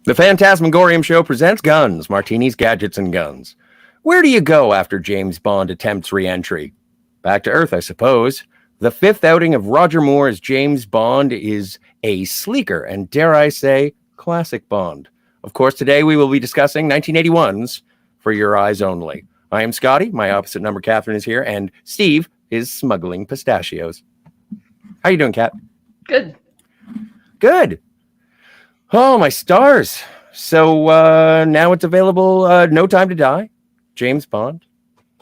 The Fantasmagorium show presents Guns, Martinis, Gadgets, and Guns. Where do you go after James Bond attempts re-entry? Back to Earth, I suppose. The fifth outing of Roger Moore as James Bond is a sleeker and, dare I say, classic Bond. Of course, today we will be discussing 1981's For Your Eyes Only. I am Scotty, my opposite number Catherine is here, and Steve is smuggling pistachios. How you doing, Kat? Good. Good. Oh, my stars. So now it's available, No Time to Die, James Bond.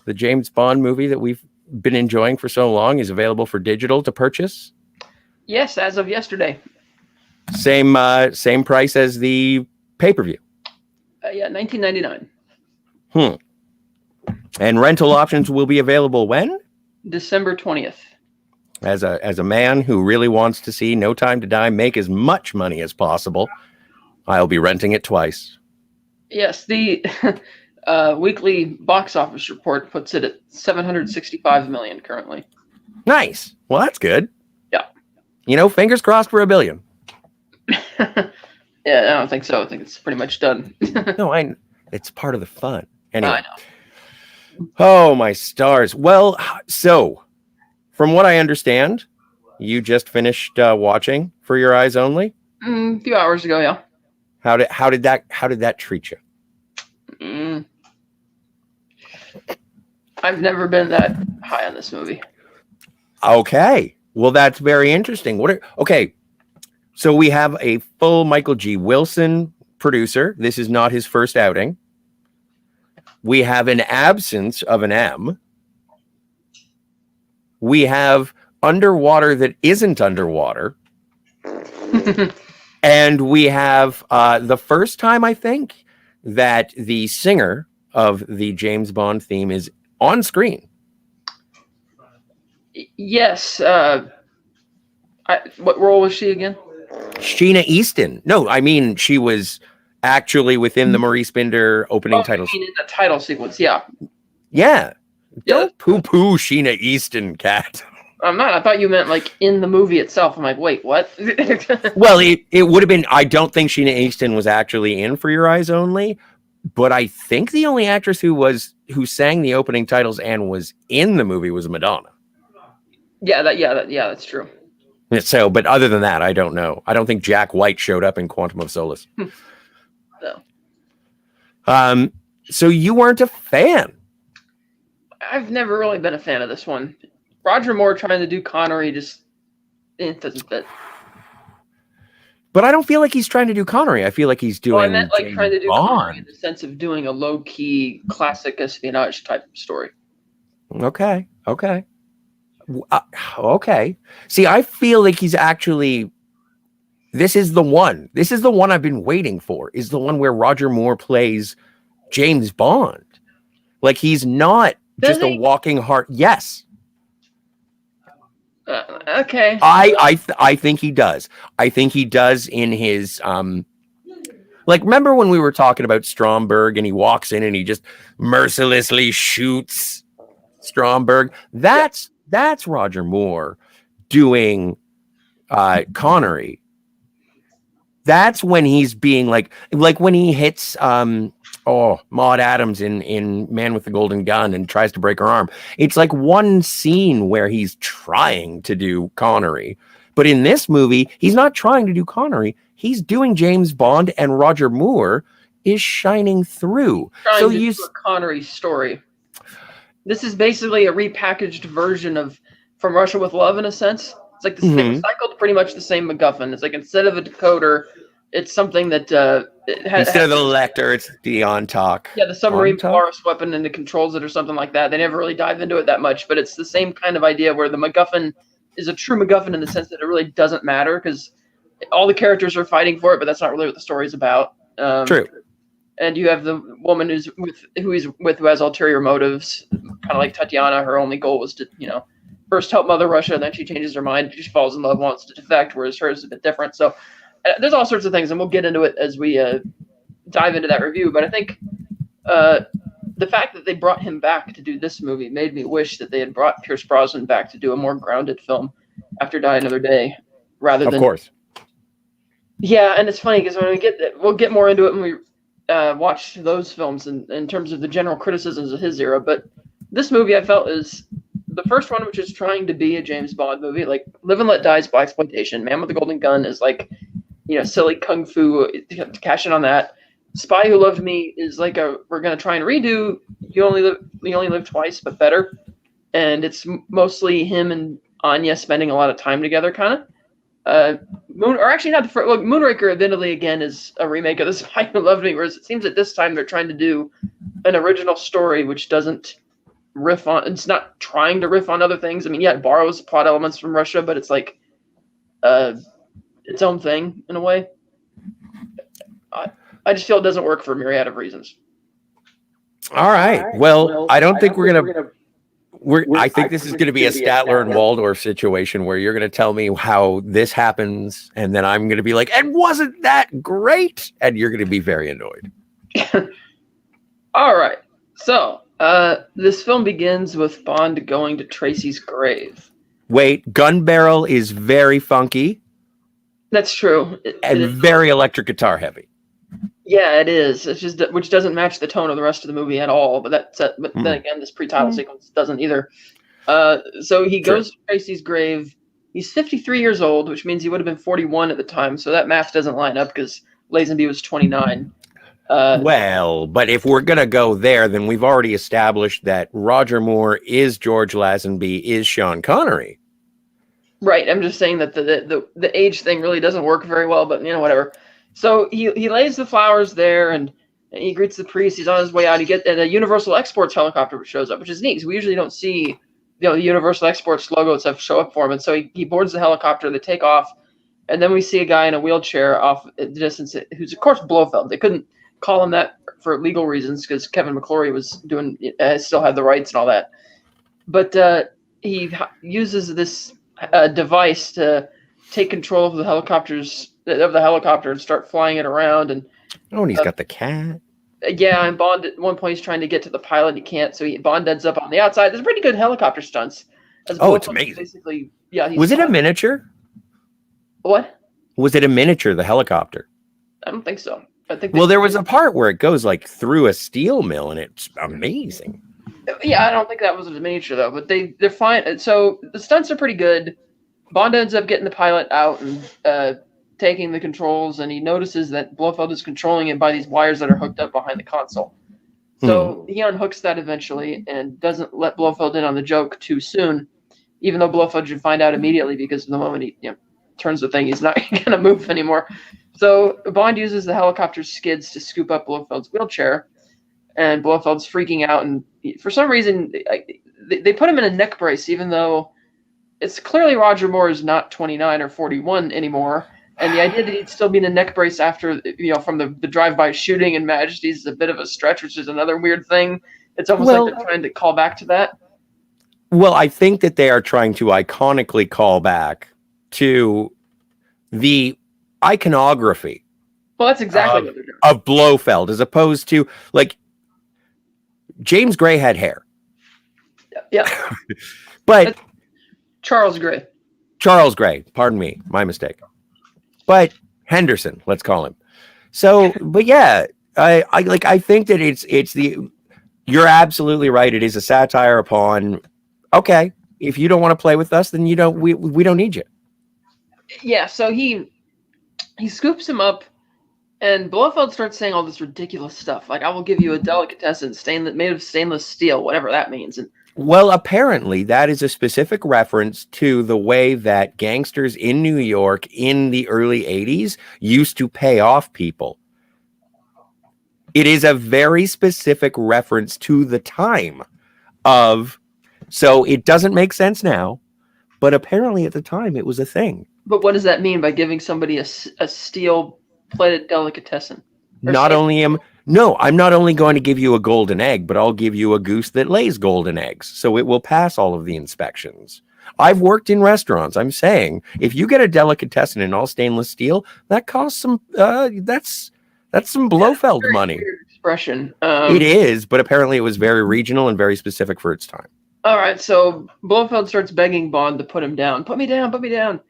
The James Bond movie that we've been enjoying for so long is available for digital to purchase. Yes, as of yesterday. Same price as the pay-per-view. Yeah, $19.99. And rental options will be available when? December 20th. As a man who really wants to see No Time to Die make as much money as possible, I'll be renting it twice. Yes, the weekly box office report puts it at $765 million currently. Nice. Well, that's good. Yeah. You know, fingers crossed for $1 billion. Yeah, I don't think so. I think it's pretty much done. No, it's part of the fun. Anyway. I know. Oh, my stars. Well, so from what I understand, you just finished watching For Your Eyes Only? A few hours ago, yeah. How did that treat you? I've never been that high on this movie. Okay. Well, that's very interesting. Okay. So we have a full Michael G. Wilson producer. This is not his first outing. We have an absence of an M. We have underwater that isn't underwater. And we have the first time, I think, that the singer of the James Bond theme is on screen. Yes. What role was she again? Sheena Easton. No, I mean, she was actually within the Maurice Binder opening titles. In the title sequence, yeah. Yeah. Don't poo-poo Sheena Easton, Kat. I'm not. I thought you meant like in the movie itself. I'm like, wait, what? Well, it would have been. I don't think Sheena Easton was actually in For Your Eyes Only, but I think the only actress who sang the opening titles and was in the movie was Madonna. Yeah, that's true. So, but other than that, I don't know. I don't think Jack White showed up in Quantum of Solace. No. So you weren't a fan. I've never really been a fan of this one. Roger Moore trying to do Connery just doesn't fit. But I don't feel like he's trying to do Connery. I feel like he's doing. Well, I meant like James trying to do Bond. Connery in the sense of doing a low-key classic espionage type of story. Okay. Okay. See, I feel like he's actually. This is the one. This is the one I've been waiting for. Is the one where Roger Moore plays James Bond. Like he's not just a walking heart. Yes. Okay. I think he does. I think he does in his like remember when we were talking about Stromberg and he walks in and he just mercilessly shoots Stromberg? That's Roger Moore doing Connery. That's when he's being like when he hits Maude Adams in Man with the Golden Gun and tries to break her arm. It's like one scene where he's trying to do Connery. But in this movie, he's not trying to do Connery. He's doing James Bond, and Roger Moore is shining through. So you do a Connery story. This is basically a repackaged version of From Russia with Love in a sense. It's like recycled pretty much the same MacGuffin. It's like instead of a decoder, it's something that instead of the Lecter, it's the on-talk. Yeah, the submarine Polaris weapon and it controls it or something like that. They never really dive into it that much, but it's the same kind of idea where the MacGuffin is a true MacGuffin in the sense that it really doesn't matter because all the characters are fighting for it, but that's not really what the story's about. True. And you have the woman who has ulterior motives, kind of like Tatiana. Her only goal was to, first help Mother Russia, then she changes her mind. She falls in love, wants to defect, whereas hers is a bit different. So there's all sorts of things, and we'll get into it as we dive into that review. But I think the fact that they brought him back to do this movie made me wish that they had brought Pierce Brosnan back to do a more grounded film after Die Another Day, rather than. Of course. Yeah, and it's funny because when we'll get more into it when we watch those films in terms of the general criticisms of his era. But this movie I felt is the first one, which is trying to be a James Bond movie. Like Live and Let Die is blaxploitation. Man with the Golden Gun is like, silly kung fu to cash in on that. Spy Who Loved Me is like we're gonna try and redo You Only Live Twice, but better. And it's mostly him and Anya spending a lot of time together, kind of. Or actually not the first. Look, Moonraker, admittedly, again is a remake of The Spy Who Loved Me, whereas it seems that this time they're trying to do an original story which doesn't riff on. It's not trying to riff on other things. I mean, yeah, it borrows plot elements from Russia, but it's like its own thing in a way. I just feel it doesn't work for a myriad of reasons. All right. Well, I don't think we're gonna. I think this is going to be a Statler and Waldorf situation where you're going to tell me how this happens, and then I'm going to be like, "And wasn't that great?" And you're going to be very annoyed. All right. So this film begins with Bond going to Tracy's grave. Wait, Gun Barrel is very funky. That's true. And very electric guitar heavy. Yeah, it is. It's just which doesn't match the tone of the rest of the movie at all. But then again, this pre-title sequence doesn't either. So he goes to Tracy's grave. He's 53 years old, which means he would have been 41 at the time. So that math doesn't line up because Lazenby was 29. Well, but if we're gonna go there, then we've already established that Roger Moore is George Lazenby, is Sean Connery. Right. I'm just saying that the age thing really doesn't work very well. But whatever. So he lays the flowers there and he greets the priest. He's on his way out. And a Universal Exports helicopter shows up, which is neat because we usually don't see the Universal Exports logo and stuff show up for him. And so he boards the helicopter. They take off, and then we see a guy in a wheelchair off at the distance who's of course Blofeld. They couldn't call him that for legal reasons because Kevin McClory was still had the rights and all that. But he uses this device to take control of the helicopter and start flying it around. And he's got the cat. Yeah, and Bond at one point he's trying to get to the pilot. He can't, so Bond ends up on the outside. There's pretty good helicopter stunts. It's amazing. Basically, yeah. Was it a miniature? What? Was it a miniature, the helicopter? I don't think so. I think. Well, there was a part where it goes like through a steel mill, and it's amazing. Yeah, I don't think that was a miniature though. But they're fine. So the stunts are pretty good. Bond ends up getting the pilot out and taking the controls, and he notices that Blofeld is controlling it by these wires that are hooked up behind the console. So he unhooks that eventually and doesn't let Blofeld in on the joke too soon, even though Blofeld should find out immediately because the moment he turns the thing, he's not going to move anymore. So Bond uses the helicopter's skids to scoop up Blofeld's wheelchair, and Blofeld's freaking out. And for some reason, they put him in a neck brace, even though it's clearly Roger Moore is not 29 or 41 anymore. And the idea that he'd still be in a neck brace after, from the drive-by shooting in Majesty's is a bit of a stretch, which is another weird thing. It's almost like they're trying to call back to that. Well, I think that they are trying to iconically call back to the iconography. Well, that's exactly what they're doing. Of Blofeld, as opposed to, like, James Gray had hair. Yeah. But Charles Gray, pardon me, my mistake. But Henderson, let's call him. So, but yeah, I think that it's you're absolutely right. It is a satire upon, okay, if you don't want to play with us, then we don't need you. Yeah, so he scoops him up, and Blofeld starts saying all this ridiculous stuff, like, I will give you a delicatessen made of stainless steel, whatever that means. And well, apparently that is a specific reference to the way that gangsters in New York in the early 80s used to pay off people. It is a very specific reference to the time so it doesn't make sense now, but apparently at the time it was a thing. But what does that mean by giving somebody a steel-plated delicatessen? I'm not only going to give you a golden egg, but I'll give you a goose that lays golden eggs, so it will pass all of the inspections. I've worked in restaurants. I'm saying if you get a delicatessen in all stainless steel, that costs some. That's some Blofeld money. Weird expression. It is, but apparently it was very regional and very specific for its time. All right, so Blofeld starts begging Bond to put him down. Put me down. Put me down.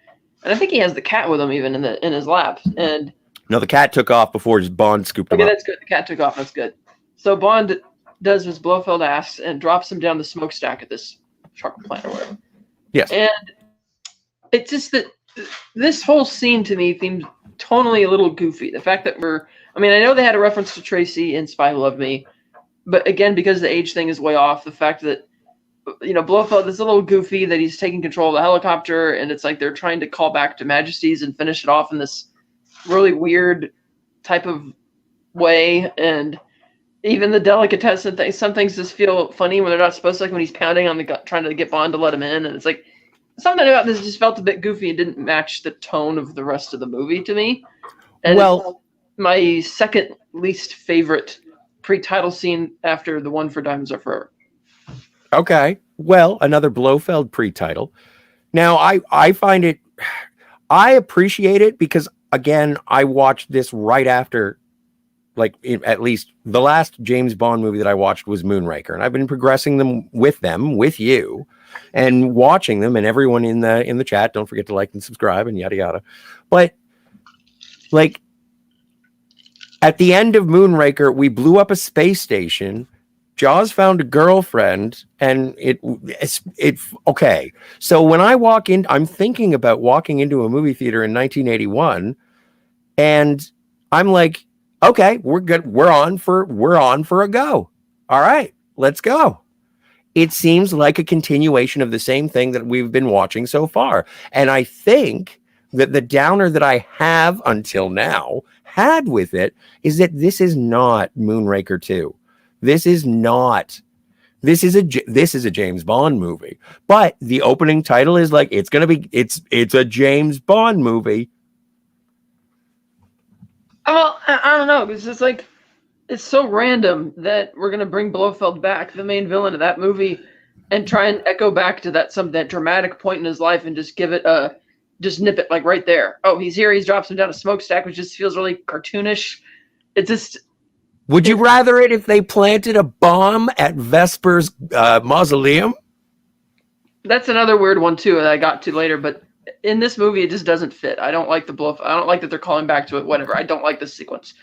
And I think he has the cat with him even in his lap. And No, the cat took off before Bond scooped him okay, up. that's good. The cat took off. That's good. So Bond does as Blofeld asks and drops him down the smokestack at this chocolate plant or whatever. Yes. And it's just that this whole scene to me seems tonally a little goofy. The fact that I know they had a reference to Tracy in Spy Who Loved Me, but again, because the age thing is way off, the fact that, Blofeld is a little goofy, that he's taking control of the helicopter, and it's like they're trying to call back to Majesty's and finish it off in this really weird type of way. And even the delicatessen thing, some things just feel funny when they're not supposed to, like when he's pounding on the gun, trying to get Bond to let him in, and it's like, something about this just felt a bit goofy and didn't match the tone of the rest of the movie to me. And well, my second least favorite pre-title scene after the one for Diamonds Are Forever. Okay. Well, another Blofeld pre-title. Now, I find it, I appreciate it because, again, I watched this right after, at least the last James Bond movie that I watched was Moonraker, and I've been progressing them with you, and watching them, and everyone in the chat, don't forget to like and subscribe and yada yada. But at the end of Moonraker, we blew up a space station. Jaws found a girlfriend, and it's okay. So when I walk in, I'm thinking about walking into a movie theater in 1981, and I'm like, okay, we're good. We're on for a go. All right, let's go. It seems like a continuation of the same thing that we've been watching so far. And I think that the downer that I have until now had with it is that this is not Moonraker 2. This is a James Bond movie. But the opening title is like, it's a James Bond movie. Well, I don't know, because it's like, it's so random that we're gonna bring Blofeld back, the main villain of that movie, and try and echo back to that dramatic point in his life and just give it just nip it like right there. Oh, he's here. He drops him down a smokestack, which just feels really cartoonish. It just. Would you rather it if they planted a bomb at Vesper's mausoleum? That's another weird one too that I got to later, but in this movie it just doesn't fit. I don't like the Blofeld. I don't like that they're calling back to it. Whatever. I don't like this sequence.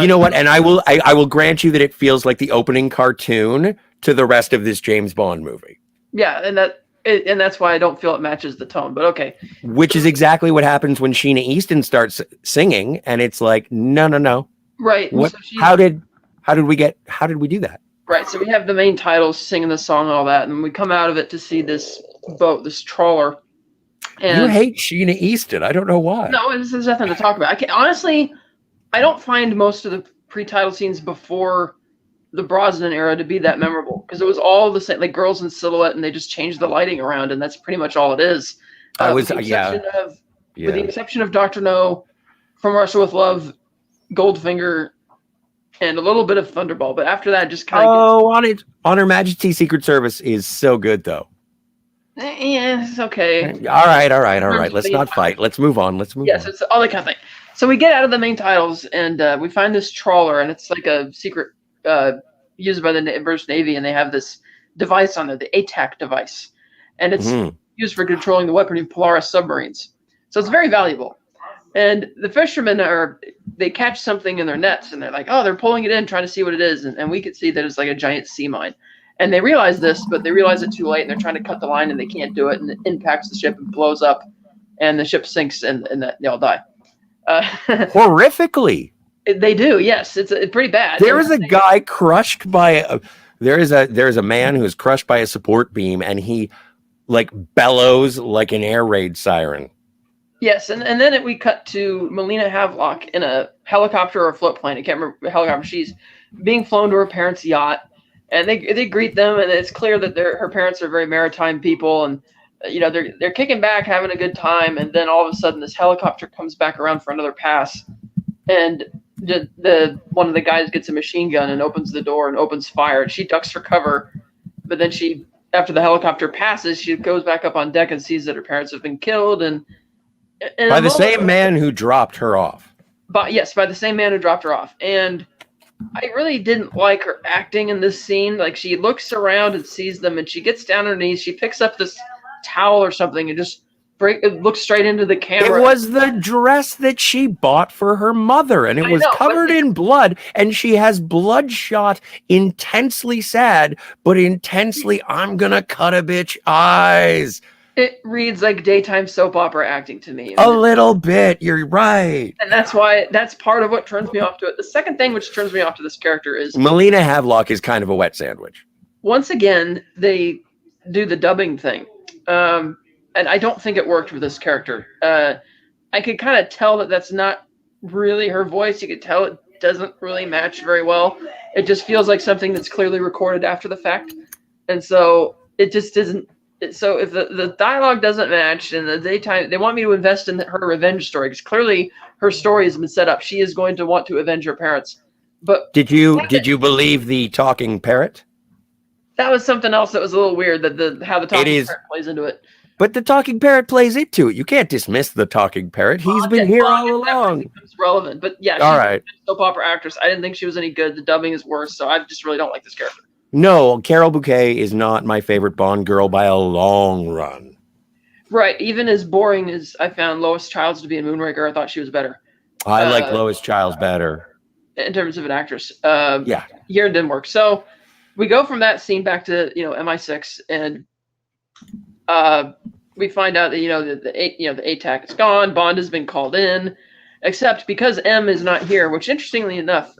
You know what? And I will grant you that it feels like the opening cartoon to the rest of this James Bond movie. Yeah, and that's why I don't feel it matches the tone. But okay. Which is exactly what happens when Sheena Easton starts singing, and it's like, no. Right. What? So how did we do that? Right. So we have the main titles singing the song and all that, and we come out of it to see this boat, this trawler. And you hate Sheena Easton. I don't know why. No, there's nothing to talk about. Honestly, I don't find most of the pre-title scenes before the Brosnan era to be that memorable, because it was all the same, like girls in silhouette, and they just changed the lighting around, and that's pretty much all it is. With the exception of Dr. No, From Russia with Love, Goldfinger, and a little bit of Thunderball, but after that, just kind of. On Her Majesty's Secret Service is so good, though. Yeah, it's okay. All right. Let's not fight. Let's move on. Yes, it's all that kind of thing. So we get out of the main titles, and we find this trawler, and it's like a secret used by the British Navy, and they have this device on there, the ATAC device, and it's used for controlling the weaponry of Polaris submarines. So it's very valuable. And the fishermen they catch something in their nets, and they're like, oh, they're pulling it in, trying to see what it is, and we could see that it's like a giant sea mine. And they realize this, but they realize it too late, and they're trying to cut the line, and they can't do it, and it impacts the ship and blows up, and the ship sinks, and they all die. Horrifically. They do, yes. It's pretty bad. There is a guy crushed by there is a man who is crushed by a support beam, and he bellows like an air raid siren. Yes, and then we cut to Melina Havelock in a helicopter or a float plane. I can't remember the helicopter. She's being flown to her parents' yacht, and they greet them, and it's clear that her parents are very maritime people, and they're kicking back, having a good time, and then all of a sudden this helicopter comes back around for another pass, and the one of the guys gets a machine gun and opens the door and opens fire, and she ducks for cover, but then after the helicopter passes, she goes back up on deck and sees that her parents have been killed, and by the same man who dropped her off. By the same man who dropped her off. And I really didn't like her acting in this scene. Like, she looks around and sees them, and she gets down on her knees. She picks up this towel or something and just looks straight into the camera. It was the dress that she bought for her mother, and it was covered in blood, and she has bloodshot, intensely sad, but intensely, I'm gonna cut a bitch eyes. It reads like daytime soap opera acting to me. A little bit, you're right. And that's part of what turns me off to it. The second thing which turns me off to this character is Melina Havelock is kind of a wet sandwich. Once again, they do the dubbing thing. And I don't think it worked with this character. I could kind of tell that that's not really her voice. You could tell it doesn't really match very well. It just feels like something that's clearly recorded after the fact. And so it just isn't. So if the dialogue doesn't match in the daytime, they want me to invest in her revenge story, because clearly her story has been set up. She is going to want to avenge her parents. But did you believe the talking parrot? That was something else that was a little weird. That how the talking parrot plays into it. But the talking parrot plays into it. You can't dismiss the talking parrot. He's been here all along. It's relevant. But yeah, she's a soap opera actress. I didn't think she was any good. The dubbing is worse, so I just really don't like this character. No, Carol Bouquet is not my favorite Bond girl by a long run. Right. Even as boring as I found Lois Childs to be in Moonraker, I thought she was better. I like Lois Childs better. In terms of an actress. Yeah. Here it didn't work. So we go from that scene back to, MI6, and we find out that the ATAC is gone. Bond has been called in, except because M is not here. Which, interestingly enough,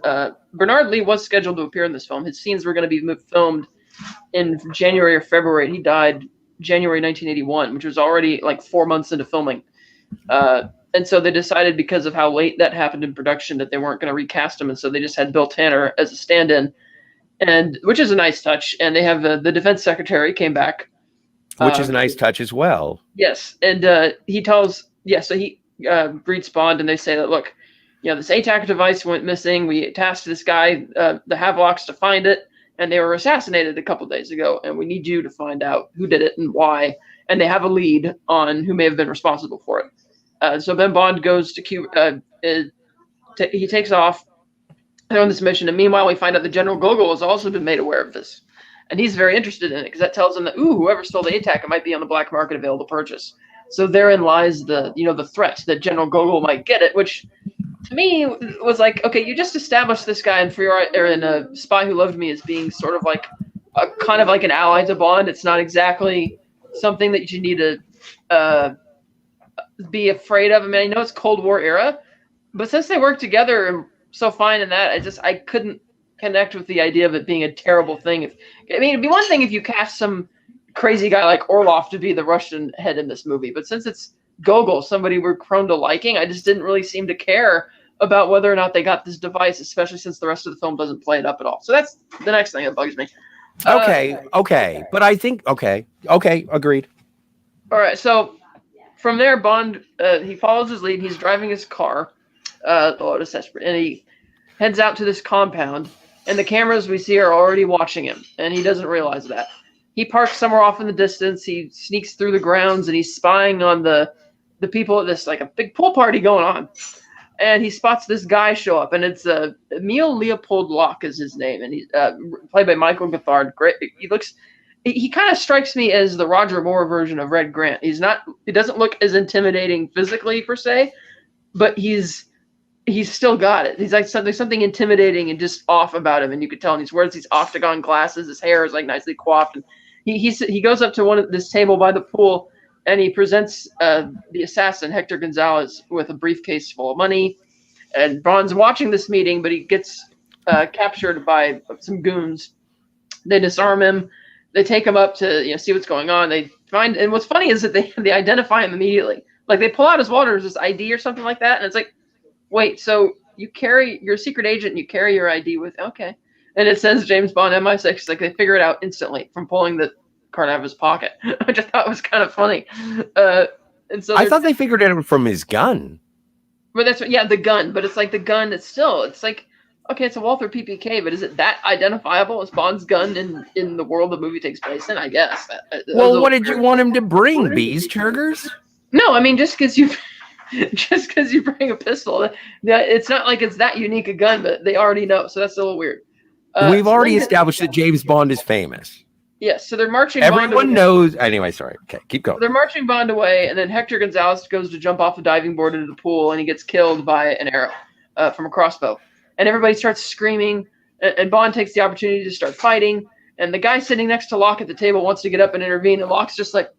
Bernard Lee was scheduled to appear in this film. His scenes were going to be filmed in January or February. He died January 1981, which was already like 4 months into filming. And so they decided, because of how late that happened in production, that they weren't going to recast him, and so they just had Bill Tanner as a stand-in, and which is a nice touch. And they have the defense secretary came back. Which is a nice touch as well. Yes, and he greets Bond, and they say that, look, this ATAC device went missing. We tasked this guy, the Havelocks, to find it, and they were assassinated a couple days ago, and we need you to find out who did it and why. And they have a lead on who may have been responsible for it. So Ben Bond goes to Cuba. He takes off on this mission, and meanwhile we find out that General Gogol has also been made aware of this. And he's very interested in it, because that tells him that, whoever stole the ATAC, it might be on the black market available to purchase. So therein lies the threat that General Gogol might get it, which to me was like, okay, you just established this guy in a Spy Who Loved Me as being sort of like a kind of like an ally to Bond. It's not exactly something that you need to be afraid of. I mean, I know it's Cold War era, but since they work together and so fine in that, I couldn't connect with the idea of it being a terrible thing. It'd be one thing if you cast some crazy guy like Orlov to be the Russian head in this movie, but since it's Gogol, somebody we're prone to liking, I just didn't really seem to care about whether or not they got this device, especially since the rest of the film doesn't play it up at all. So that's the next thing that bugs me. Okay, but I think okay, agreed. All right, so from there, Bond he follows his lead. He's driving his car, the Lotus Esprit, and he heads out to this compound. And the cameras we see are already watching him, and he doesn't realize that. He parks somewhere off in the distance. He sneaks through the grounds, and he's spying on the people at this, like, a big pool party going on. And he spots this guy show up, and it's Emil Leopold Locke is his name, and he's played by Michael Gothard. Great. He kind of strikes me as the Roger Moore version of Red Grant. He doesn't look as intimidating physically per se, but he's still got it. He's like something intimidating and just off about him, and you could tell. And he wears these octagon glasses. His hair is like nicely coiffed, and he goes up to this table by the pool, and he presents the assassin Hector Gonzalez with a briefcase full of money. And Bond's watching this meeting, but he gets captured by some goons. They disarm him. They take him up to see what's going on. They find, and what's funny is that they identify him immediately. Like, they pull out his wallet or his ID or something like that, and it's like, wait, so you're a secret agent and you carry your ID with, okay. And it says James Bond MI6, like they figure it out instantly from pulling the card out of his pocket, which I thought was kind of funny. And so I thought they figured it out from his gun. But the gun, but it's like the gun, it's like, okay, it's a Walther PPK, but is it that identifiable as Bond's gun in the world the movie takes place in? I guess. Well, what did you want him to bring? Bees, Churgers? No, I mean, just because you bring a pistol, it's not like it's that unique a gun, but they already know, so that's a little weird. We've already established that James Bond is famous. Yes, so they're marching Bond Everyone away. knows. Anyway, sorry. Okay, keep going. They're marching Bond away, and then Hector Gonzalez goes to jump off the diving board into the pool, and he gets killed by an arrow from a crossbow. And everybody starts screaming, and Bond takes the opportunity to start fighting. And the guy sitting next to Locke at the table wants to get up and intervene, and Locke's just like,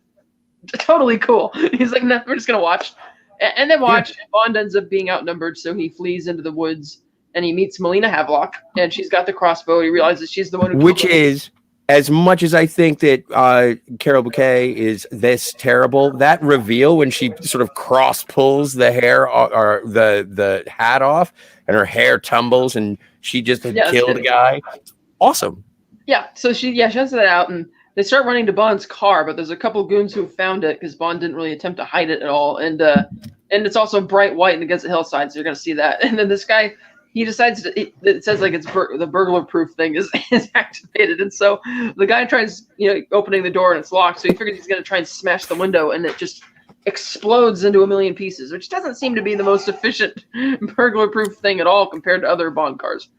totally cool. He's like, no, we're just going to watch. And they watch, and Bond ends up being outnumbered, so he flees into the woods, and he meets Melina Havelock, and she's got the crossbow. He realizes she's the one who Which is, as much as I think that Carol Bouquet is this terrible, that reveal when she sort of cross pulls the hair or the hat off and her hair tumbles and she just had killed a guy. Awesome. Yeah, so she sends that out, and they start running to Bond's car, but there's a couple of goons who have found it because Bond didn't really attempt to hide it at all, and it's also bright white and against the hillside, so you're gonna see that. And then this guy, he decides it says like it's the burglar-proof thing is activated, and so the guy tries opening the door and it's locked, so he figures he's gonna try and smash the window, and it just explodes into a million pieces, which doesn't seem to be the most efficient burglar-proof thing at all compared to other Bond cars.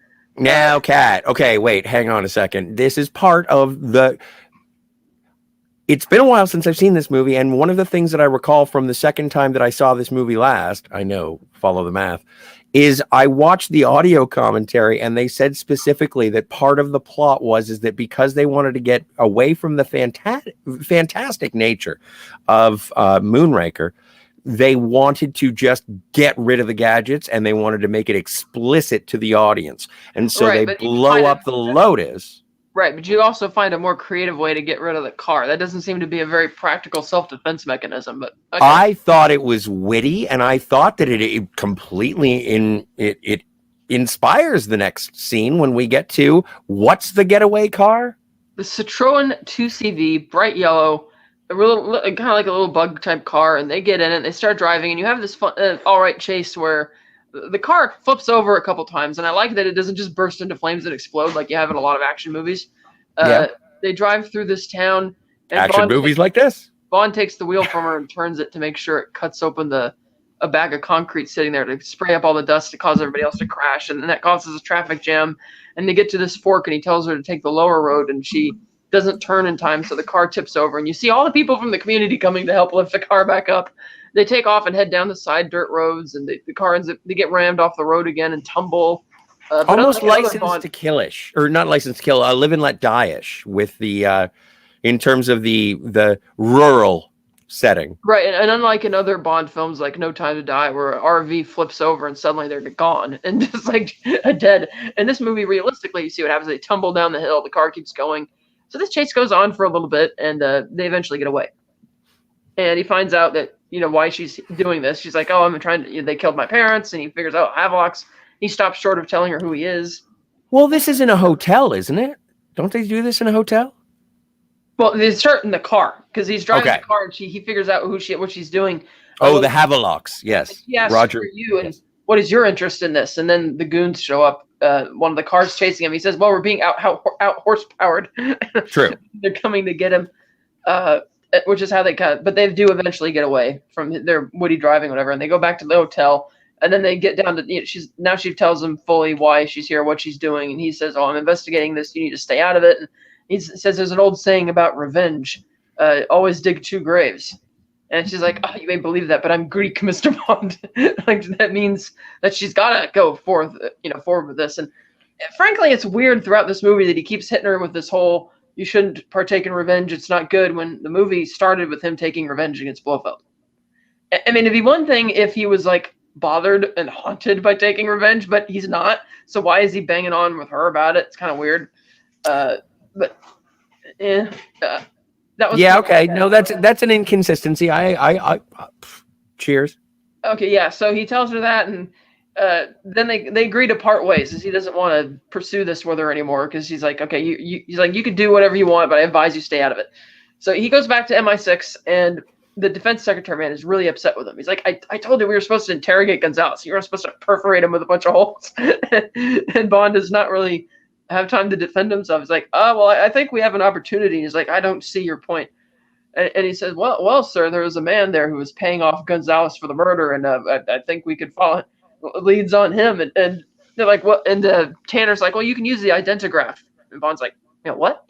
Now, Kat. Okay, wait, hang on a second. This is part of the. It's been a while since I've seen this movie, and one of the things that I recall from the second time that I saw this movie last, I know, follow the math, is I watched the audio commentary, and they said specifically that part of the plot is that because they wanted to get away from the fantastic nature of Moonraker, they wanted to just get rid of the gadgets, and they wanted to make it explicit to the audience. And so they blow up the Lotus. Right, but you also find a more creative way to get rid of the car. That doesn't seem to be a very practical self-defense mechanism. But okay. I thought it was witty, and I thought that it completely it inspires the next scene when we get to what's the getaway car? The Citroen 2CV, bright yellow, kind of like a little bug type car, and they get in it, they start driving, and you have this fun, all right chase where the car flips over a couple times, and I like that it doesn't just burst into flames and explode like you have in a lot of action movies. They drive through this town. And action movies like this. Bond takes the wheel from her and turns it to make sure it cuts open a bag of concrete sitting there to spray up all the dust to cause everybody else to crash, and then that causes a traffic jam. And they get to this fork, and he tells her to take the lower road, and she doesn't turn in time, so the car tips over, and you see all the people from the community coming to help lift the car back up. They take off and head down the side dirt roads, and the car they get rammed off the road again and tumble. Almost Licensed to Kill-ish, or not Licensed to Kill, Live and Let Die-ish, with the in terms of the rural setting. Right, and unlike in other Bond films like No Time to Die, where an RV flips over and suddenly they're gone and just like dead. In this movie, realistically, you see what happens. They tumble down the hill, the car keeps going. So this chase goes on for a little bit, and they eventually get away. And he finds out that, why she's doing this. She's like, oh, I'm trying to, they killed my parents. And he figures out Havelock's. He stops short of telling her who he is. Well, this is in a hotel, isn't it? Don't they do this in a hotel? Well, they start in the car because he's driving the car, and he figures out what she's doing. Oh, the Havelocks. Yes. Yes, Roger. For you, and what is your interest in this? And then the goons show up. One of the cars chasing him. He says, well, we're being out horsepowered. True. They're coming to get him. Which is how they but they do eventually get away from their woody driving, whatever, and they go back to the hotel, and then they get down to, she tells him fully why she's here, what she's doing, and he says, oh, I'm investigating this, you need to stay out of it. And he says there's an old saying about revenge, always dig two graves. And she's like, oh, you may believe that, but I'm Greek, Mr. Bond. Like, that means that she's got to go forward with this. And frankly, it's weird throughout this movie that he keeps hitting her with this whole, you shouldn't partake in revenge, it's not good, when the movie started with him taking revenge against Blofeld. I mean, it'd be one thing if he was, like, bothered and haunted by taking revenge, but he's not. So why is he banging on with her about it? It's kind of weird. That was okay. No, that's an inconsistency. I cheers. Okay, yeah. So he tells her that, and then they agree to part ways, as he doesn't want to pursue this with her anymore, because he's like, okay, he's like, you could do whatever you want, but I advise you stay out of it. So he goes back to MI6, and the defense secretary man is really upset with him. He's like, I told you we were supposed to interrogate Gonzalez. You were supposed to perforate him with a bunch of holes. And Bond does not really have time to defend himself. He's like, oh, well, I think we have an opportunity. He's like, I don't see your point. And he says, well, sir, there was a man there who was paying off Gonzalez for the murder, and I think we could follow leads on him. And they're like, what? And Tanner's like, well, you can use the identigraph. And Bond's like, what?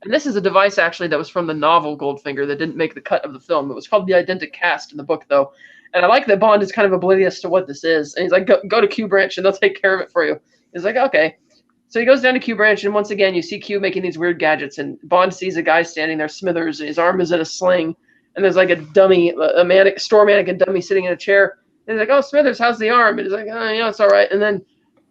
And this is a device actually that was from the novel Goldfinger that didn't make the cut of the film. It was called the Identic Cast in the book, though. And I like that Bond is kind of oblivious to what this is. And he's like, go to Q Branch and they'll take care of it for you. He's like, okay. So he goes down to Q Branch, and once again, you see Q making these weird gadgets. And Bond sees a guy standing there, Smithers, and his arm is in a sling. And there's like a dummy, store mannequin dummy sitting in a chair. And he's like, oh, Smithers, how's the arm? And he's like, oh, yeah, it's all right. And then,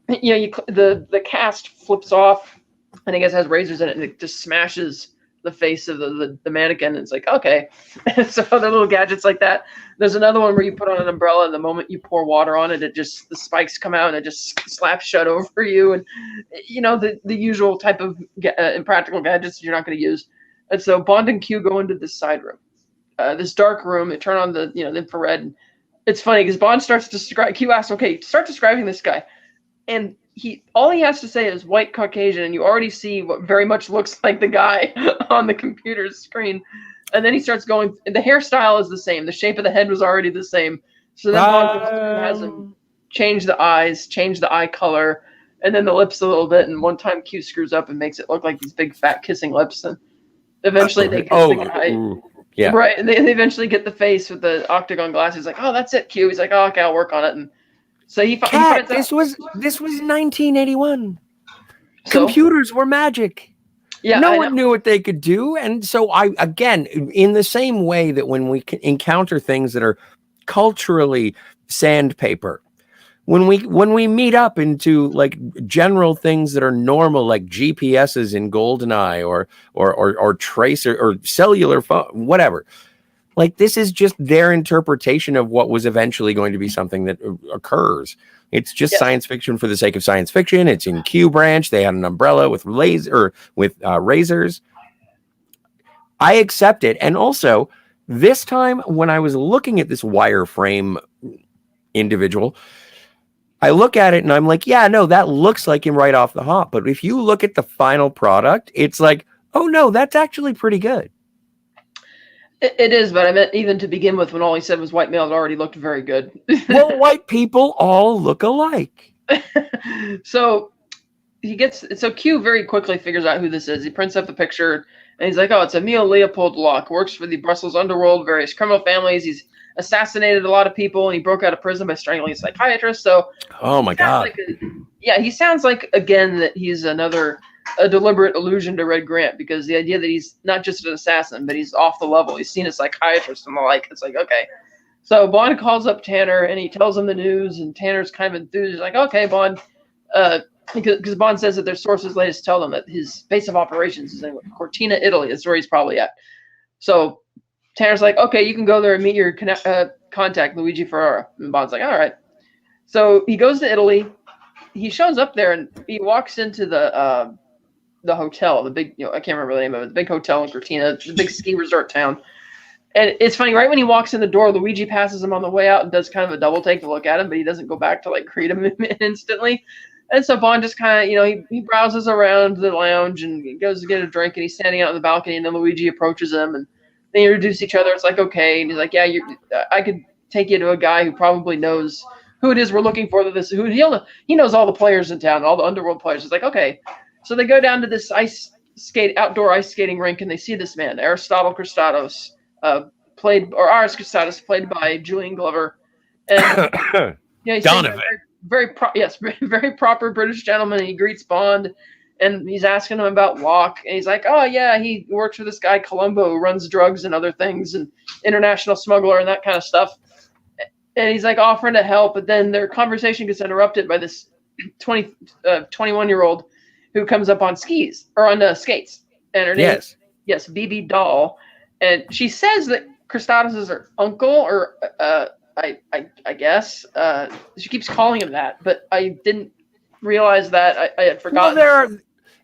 the cast flips off, and I guess has razors in it, and it just smashes the face of the mannequin. And it's like, okay. So other little gadgets like that. There's another one where you put on an umbrella, and the moment you pour water on it, the spikes come out and it just slaps shut over you. And the usual type of impractical gadgets you're not going to use. And so Bond and Q go into this side room, this dark room. They turn on the infrared. And it's funny because Bond starts to describe. Q asks, okay, start describing this guy. And all he has to say is white Caucasian, and you already see what very much looks like the guy on the computer's screen. And then he starts going. The hairstyle is the same. The shape of the head was already the same. So then Bond has him change the eyes, change the eye color, and then the lips a little bit. And one time Q screws up and makes it look like these big fat kissing lips. And eventually they get the guy. Yeah. Right. And they eventually get the face with the octagon glasses. Like, oh, that's it, Q. He's like, oh, okay, I'll work on it. And so this was 1981. So, computers were magic. Yeah, no one knew what they could do. And so again, in the same way that when we encounter things that are culturally sandpaper, when we meet up into like general things that are normal, like GPSs in GoldenEye or tracer or cellular phone, whatever. Like, this is just their interpretation of what was eventually going to be something that occurs. It's just science fiction for the sake of science fiction. It's in Q Branch. They had an umbrella with razors. I accept it. And also, this time when I was looking at this wireframe individual, I look at it and I'm like, yeah, no, that looks like him right off the hop. But if you look at the final product, it's like, oh no, that's actually pretty good. It is, but I meant even to begin with, when all he said was white male, it already looked very good. Well, white people all look alike. So Q very quickly figures out who this is. He prints up the picture, and he's like, oh, it's Emil Leopold Locke, works for the Brussels underworld, various criminal families. He's assassinated a lot of people, and he broke out of prison by strangling a psychiatrist. So, oh my God. He sounds like, again, that he's a deliberate allusion to Red Grant, because the idea that he's not just an assassin, but he's off the level. He's seen a psychiatrist and the like. It's like, okay. So Bond calls up Tanner and he tells him the news, and Tanner's kind of enthused. He's like, okay, Bond, because Bond says that their sources latest tell them that his base of operations is in Cortina, Italy. That's where he's probably at. So Tanner's like, okay, you can go there and meet your contact, Luigi Ferrara. And Bond's like, all right. So he goes to Italy. He shows up there and he walks into the hotel, the big, I can't remember the name of it, the big hotel in Cortina, the big ski resort town. And it's funny, right when he walks in the door, Luigi passes him on the way out and does kind of a double take to look at him, but he doesn't go back to like greet him instantly. And so Bond just kind of, he browses around the lounge and he goes to get a drink, and he's standing out on the balcony, and then Luigi approaches him and they introduce each other. It's like, okay. And he's like, yeah, I could take you to a guy who probably knows who it is we're looking for. He knows all the players in town, all the underworld players. It's like, okay. So they go down to this outdoor ice skating rink, and they see this man, Aristotle Christados, played by Julian Glover. And Donovan. Very proper British gentleman. He greets Bond, and he's asking him about Locke, and he's like, oh yeah, he works for this guy Columbo who runs drugs and other things, and international smuggler and that kind of stuff. And he's like offering to help, but then their conversation gets interrupted by this 21-year-old who comes up on skates, and her name is BB Doll, and she says that Christados is her uncle, or I guess she keeps calling him that, but I didn't realize that. I had forgotten. Well,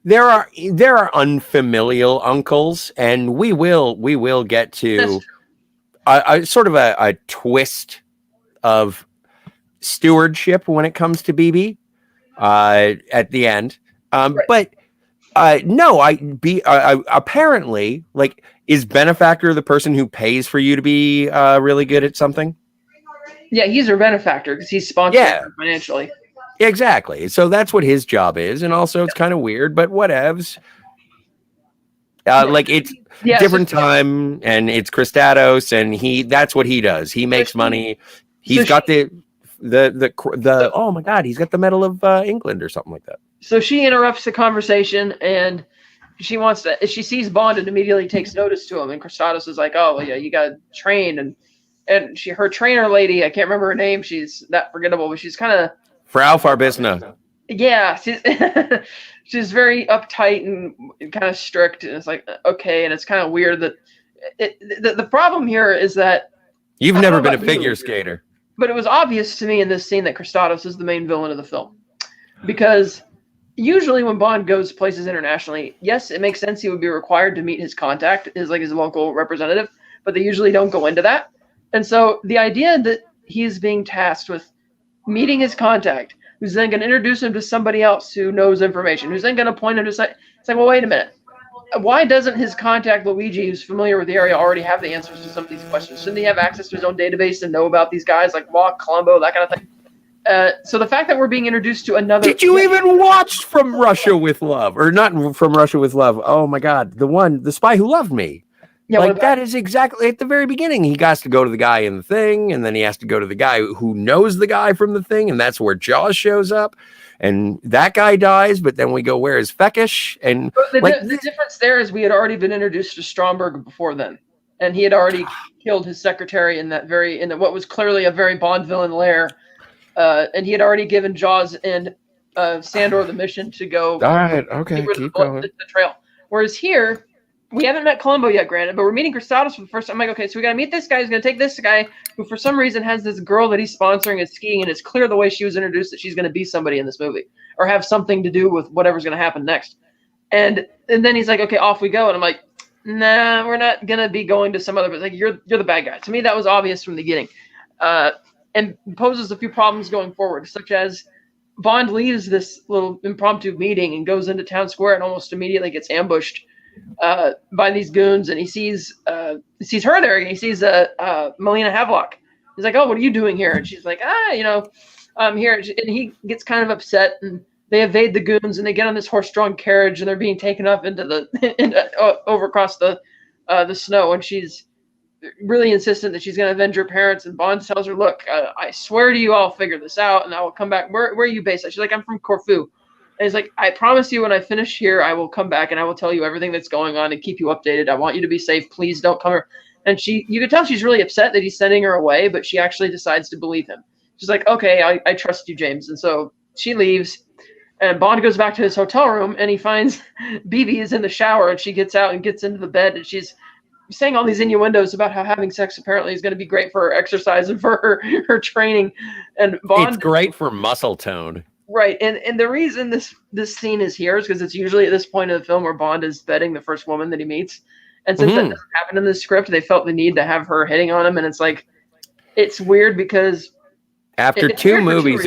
there are unfamilial uncles, and we will get to a sort of a twist of stewardship when it comes to BB at the end. Right. But no, apparently, like, is benefactor the person who pays for you to be really good at something? Yeah, he's her benefactor because he's sponsored her financially. Exactly. So that's what his job is, and also it's kind of weird, but whatevs. Like it's Yeah, different time, and it's Christados, and that's what he does. He makes money. He's got the oh my God, he's got the Medal of England or something like that. So she interrupts the conversation, and she sees Bond and immediately takes notice to him. And Christados is like, "Oh, yeah, you got to train." And her trainer lady, I can't remember her name. She's not forgettable, but she's kind of Frau Farbissina. Yeah, she's very uptight and kind of strict, and it's like okay, and it's kind of weird that the problem here is that you've never been a figure skater, but it was obvious to me in this scene that Christados is the main villain of the film, because usually when Bond goes places internationally, yes, it makes sense he would be required to meet his contact, his local representative, but they usually don't go into that, and so the idea that he's being tasked with meeting his contact, who's then going to introduce him to somebody else who knows information, who's then going to point him to it's like, well, wait a minute. Why doesn't his contact, Luigi, who's familiar with the area, already have the answers to some of these questions? Shouldn't he have access to his own database and know about these guys like Locke, Columbo, that kind of thing? So the fact that we're being introduced to another... Did you even watch From Russia with Love? Or not From Russia with Love. Oh, my God. The Spy Who Loved Me. Yeah, like that is exactly at the very beginning. He has to go to the guy in the thing, and then he has to go to the guy who knows the guy from the thing, and that's where Jaws shows up. And that guy dies, but then we go, where is Feckish? And the difference there is we had already been introduced to Stromberg before then, and he had already killed his secretary in what was clearly a very Bond villain lair, and he had already given Jaws and Sandor the mission to go. All right, okay, keep going. The trail. Whereas here, we haven't met Columbo yet, granted, but we're meeting Christados for the first time. I'm like, okay, so we got to meet this guy. He's going to take this guy who, for some reason, has this girl that he's sponsoring is skiing, and it's clear the way she was introduced that she's going to be somebody in this movie or have something to do with whatever's going to happen next. And then he's like, okay, off we go. And I'm like, nah, we're not going to be going to some other, like, you're the bad guy. To me, that was obvious from the beginning, and poses a few problems going forward, such as Bond leaves this little impromptu meeting and goes into town square and almost immediately gets ambushed by these goons, and he sees her there, and he sees Melina Havelock. He's like, oh, what are you doing here? And she's like, I'm here. And he gets kind of upset, and they evade the goons, and they get on this horse-drawn carriage, and they're being taken up over across the snow, and she's really insistent that she's going to avenge her parents, and Bond tells her, look, I swear to you I'll figure this out, and I will come back. Where are you based at? She's like, I'm from Corfu. And he's like, I promise you when I finish here, I will come back and I will tell you everything that's going on and keep you updated. I want you to be safe. Please don't come here. And you can tell she's really upset that he's sending her away, but she actually decides to believe him. She's like, okay, I trust you, James. And so she leaves, and Bond goes back to his hotel room, and he finds Bibi is in the shower, and she gets out and gets into the bed, and she's saying all these innuendos about how having sex apparently is going to be great for her exercise and for her training. And Bond, it's great for muscle tone. Right, and the reason this scene is here is because it's usually at this point in the film where Bond is vetting the first woman that he meets, and since that doesn't happen in the script, they felt the need to have her hitting on him, and it's like, it's weird because after two movies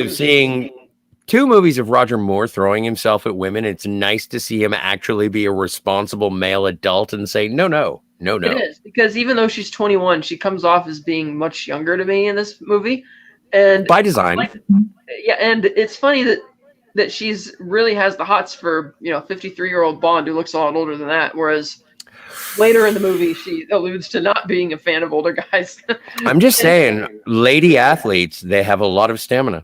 of Roger Moore throwing himself at women, it's nice to see him actually be a responsible male adult and say, no. It is, because even though she's 21, she comes off as being much younger to me in this movie, and by design. Yeah, and it's funny that she's really has the hots for 53-year-old Bond who looks a lot older than that, whereas later in the movie she alludes to not being a fan of older guys. I'm just saying, lady athletes, they have a lot of stamina.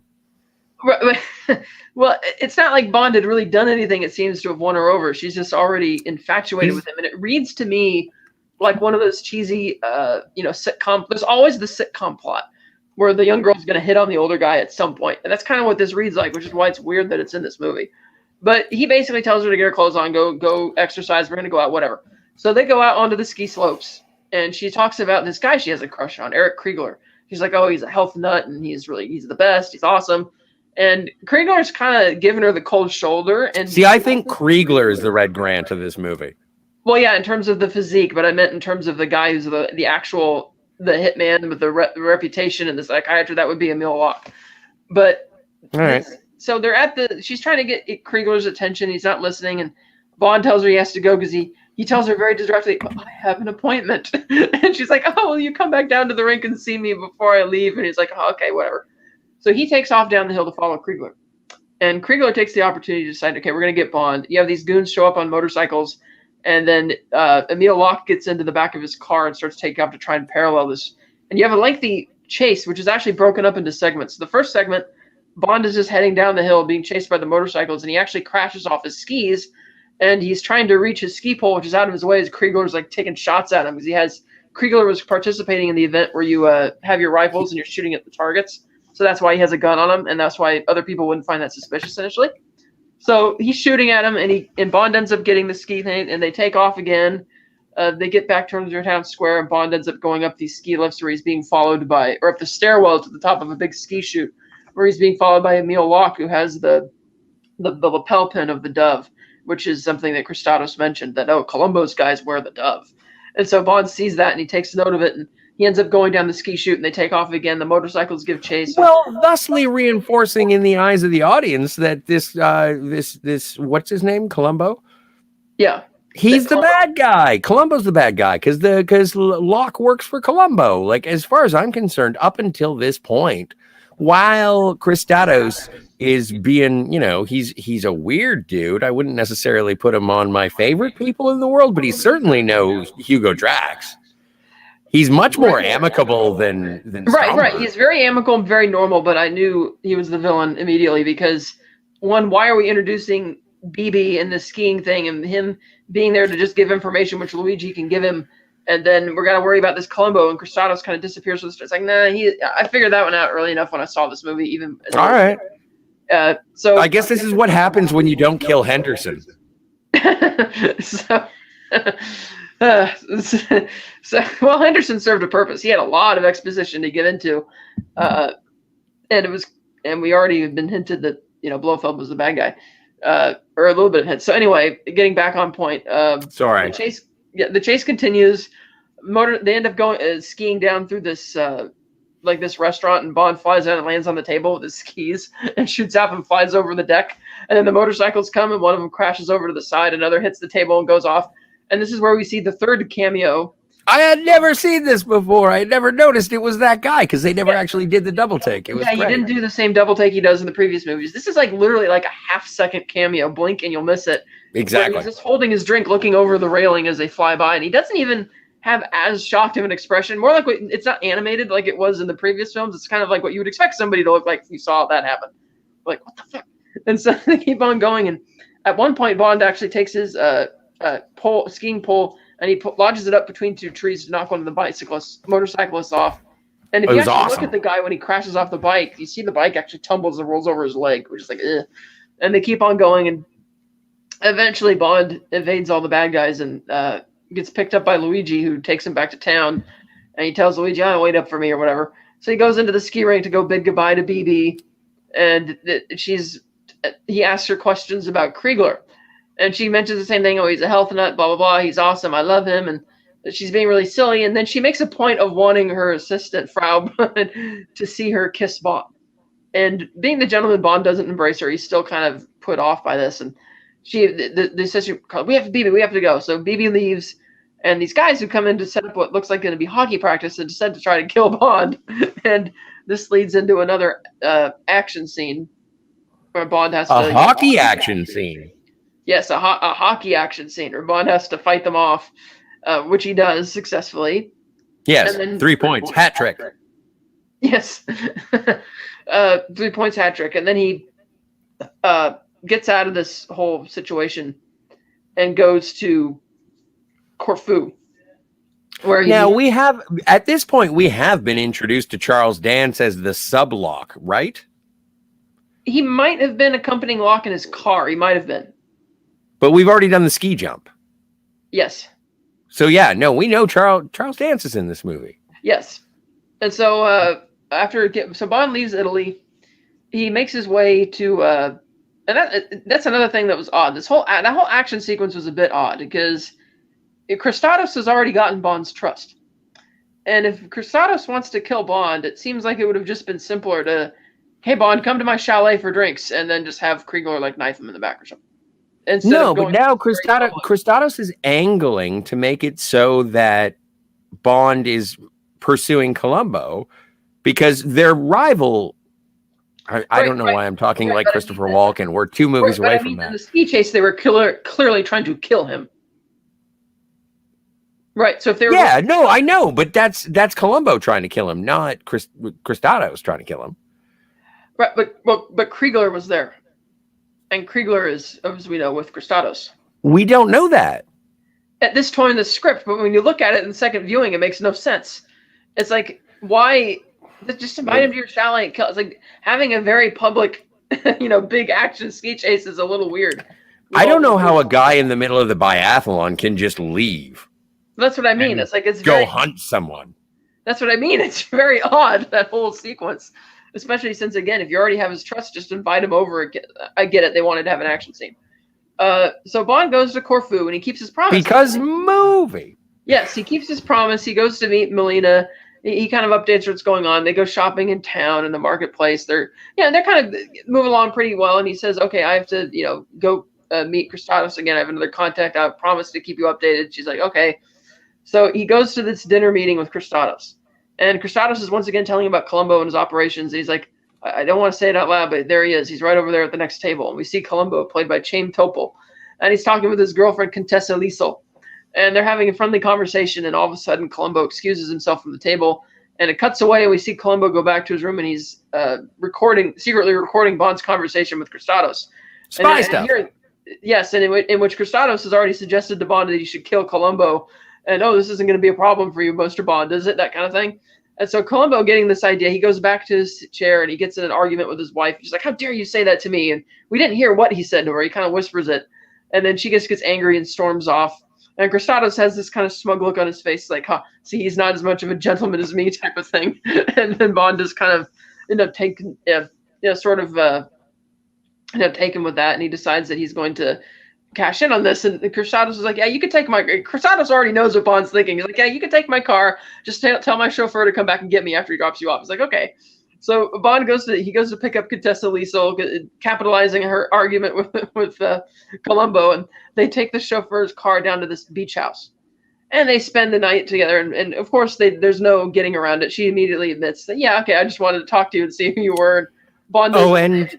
Well, it's not like Bond had really done anything. It seems to have won her over. She's just already infatuated with him, and it reads to me like one of those cheesy sitcom. There's always the sitcom plot where the young girl's going to hit on the older guy at some point. And that's kind of what this reads like, which is why it's weird that it's in this movie. But he basically tells her to get her clothes on, go exercise, we're going to go out, whatever. So they go out onto the ski slopes, and she talks about this guy she has a crush on, Eric Kriegler. She's like, oh, he's a health nut, and he's the best, he's awesome. And Kriegler's kind of giving her the cold shoulder. And see, I think Kriegler is the Red Grant of this movie. Well, yeah, in terms of the physique, but I meant in terms of the guy who's the actual... the hitman with the reputation and the psychiatrist, that would be Emil Locke. But all right. So they're she's trying to get Kriegler's attention. He's not listening, and Bond tells her he has to go because he tells her very directly, I have an appointment. And she's like, oh, will you come back down to the rink and see me before I leave? And he's like, oh, okay, whatever. So he takes off down the hill to follow Kriegler. And Kriegler takes the opportunity to decide, okay, we're going to get Bond. You have these goons show up on motorcycles, And then Emil Locke gets into the back of his car and starts taking off to try and parallel this. And you have a lengthy chase, which is actually broken up into segments. The first segment, Bond is just heading down the hill being chased by the motorcycles, and he actually crashes off his skis, and he's trying to reach his ski pole, which is out of his way, as Kriegler's like taking shots at him, because Kriegler was participating in the event where you have your rifles and you're shooting at the targets. So that's why he has a gun on him, and that's why other people wouldn't find that suspicious initially. So he's shooting at him, and Bond ends up getting the ski thing, and they take off again. They get back towards their town square, and Bond ends up going up these ski lifts where he's being followed by, or up the stairwell to the top of a big ski chute, where he's being followed by Emil Locke, who has the lapel pin of the Dove, which is something that Christados mentioned, that, Columbo's guys wear the Dove. And so Bond sees that, and he takes note of it, and he ends up going down the ski chute, and they take off again. The motorcycles give chase. Well, thusly reinforcing in the eyes of the audience that this what's his name, Columbo? Yeah. He's the bad guy. Columbo's the bad guy because Locke works for Columbo. Like, as far as I'm concerned, up until this point, while Christados is being, he's a weird dude. I wouldn't necessarily put him on my favorite people in the world, but he's certainly no Hugo Drax. He's much more amicable than Right. He's very amicable and very normal, but I knew he was the villain immediately because, one, why are we introducing BB in the skiing thing and him being there to just give information which Luigi can give him, and then we're gonna worry about this Columbo, and Christados kind of disappears. It's like, nah, I figured that one out early enough when I saw this movie. Even all right. So I guess this is what happens when you don't kill Henderson. Well, Henderson served a purpose. He had a lot of exposition to get into, and we already had been hinted that Blofeld was the bad guy, or a little bit of hint. So anyway, getting back on point. Sorry. The chase continues. They end up going skiing down through this this restaurant, and Bond flies down and lands on the table with his skis and shoots out and flies over the deck. And then the motorcycles come, and one of them crashes over to the side. Another hits the table and goes off. And this is where we see the third cameo. I had never seen this before. I had never noticed it was that guy because they never actually did the double take. It was he didn't do the same double take he does in the previous movies. This is literally a half-second cameo. Blink and you'll miss it. Exactly. He's just holding his drink, looking over the railing as they fly by, and he doesn't even have as shocked of an expression. More like it's not animated like it was in the previous films. It's kind of like what you would expect somebody to look like if you saw that happen. Like, what the fuck? And so they keep on going, and at one point Bond actually takes his skiing pole, and he lodges it up between two trees to knock one of the motorcyclists off. And if you actually look at the guy when he crashes off the bike, you see the bike actually tumbles and rolls over his leg, which is like, ugh. And they keep on going, and eventually Bond evades all the bad guys and gets picked up by Luigi, who takes him back to town. And he tells Luigi, wait up for me or whatever. So he goes into the ski rink to go bid goodbye to BB, and he asks her questions about Kriegler. And she mentions the same thing. Oh, he's a health nut, blah, blah, blah. He's awesome. I love him. And she's being really silly. And then she makes a point of wanting her assistant, Frau, to see her kiss Bond. And being the gentleman, Bond doesn't embrace her. He's still kind of put off by this. And the assistant, we have to go. So BB leaves. And these guys who come in to set up what looks like going to be hockey practice and decide to try to kill Bond. And this leads into another action scene where Bond has to... A hockey action scene. Yes, a hockey action scene where Bond has to fight them off, which he does successfully. Yes, 3 points, hat trick. Yes, 3 points, hat trick. And then he gets out of this whole situation and goes to Corfu. At this point, we have been introduced to Charles Dance as the sub-Locke, right? He might have been accompanying Locke in his car. He might have been. But we've already done the ski jump. Yes. So we know Charles Dance is in this movie. Yes. And so so Bond leaves Italy. He makes his way to and that's another thing that was odd. That whole action sequence was a bit odd because Christados has already gotten Bond's trust. And if Christados wants to kill Bond, it seems like it would have just been simpler to, hey Bond, come to my chalet for drinks, and then just have Kriegler knife him in the back or something. But now Christados is angling to make it so that Bond is pursuing Columbo because their rival. I don't know why I'm talking like Christopher Walken. We're 2 movies away from that. In the ski chase, they were clearly trying to kill him. Right. So if they were Yeah, no, I know, but that's Columbo trying to kill him, not Kristatos trying to kill him. right, but Kriegler was there, and Kriegler is, as we know, with Kristatos. We don't know that. At this point in the script, but when you look at it in the second viewing, it makes no sense. It's like, why just invite him to your chalet and kill? It's like having a very public, big action ski chase is a little weird. I don't know how a guy in the middle of the biathlon can just leave. That's what I mean. It's like go hunt someone. That's what I mean. It's very odd, that whole sequence, especially since, again, if you already have his trust, just invite him over. I get it. They wanted to have an action scene. So Bond goes to Corfu and he keeps his promise. Because movie. Yes, he keeps his promise. He goes to meet Melina. He kind of updates what's going on. They go shopping in town in the marketplace. They're kind of moving along pretty well. And he says, "Okay, I have to, go meet Kristatos again. I have another contact. I promise to keep you updated." She's like, "Okay." So he goes to this dinner meeting with Kristatos, and Kristatos is once again telling him about Columbo and his operations. And he's like, I don't want to say it out loud, but there he is. He's right over there at the next table. And we see Columbo, played by Chaim Topol. And he's talking with his girlfriend, Contessa Liesel. And they're having a friendly conversation. And all of a sudden, Columbo excuses himself from the table. And it cuts away. And we see Columbo go back to his room. And he's secretly recording Bond's conversation with Kristatos. Spy stuff. Yes, and in which Kristatos has already suggested to Bond that he should kill Columbo. And, this isn't going to be a problem for you, Mr. Bond, is it? That kind of thing. And so Columbo, getting this idea, he goes back to his chair and he gets in an argument with his wife. She's like, "How dare you say that to me?" And we didn't hear what he said to her. He kind of whispers it. And then she gets angry and storms off. And Kristatos has this kind of smug look on his face, like, see, he's not as much of a gentleman as me type of thing. And then Bond just kind of end up taken with that. And he decides that he's going to cash in on this. And Kristatos is like, "Yeah, you can take my..." Kristatos already knows what Bond's thinking. He's like, "Yeah, you can take my car. Just tell my chauffeur to come back and get me after he drops you off." He's like, "Okay." So Bond goes to pick up Contessa Liesel, capitalizing her argument with Columbo, and they take the chauffeur's car down to this beach house. And they spend the night together, and of course, there's no getting around it. She immediately admits that, "Yeah, okay, I just wanted to talk to you and see who you were." Bond and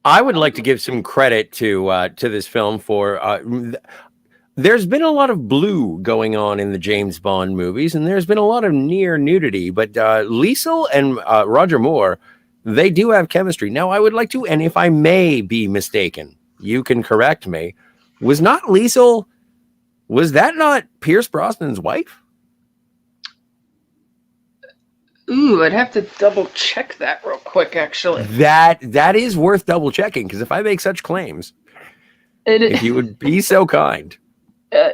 I would like to give some credit to this film for there's been a lot of blue going on in the James Bond movies, and there's been a lot of near nudity, but Liesel and Roger Moore, they do have chemistry. Now, I would like to, and if I may be mistaken, you can correct me, was that not Pierce Brosnan's wife? Ooh, I'd have to double check that real quick, actually. That is worth double checking, because if I make such claims, if you would be so kind.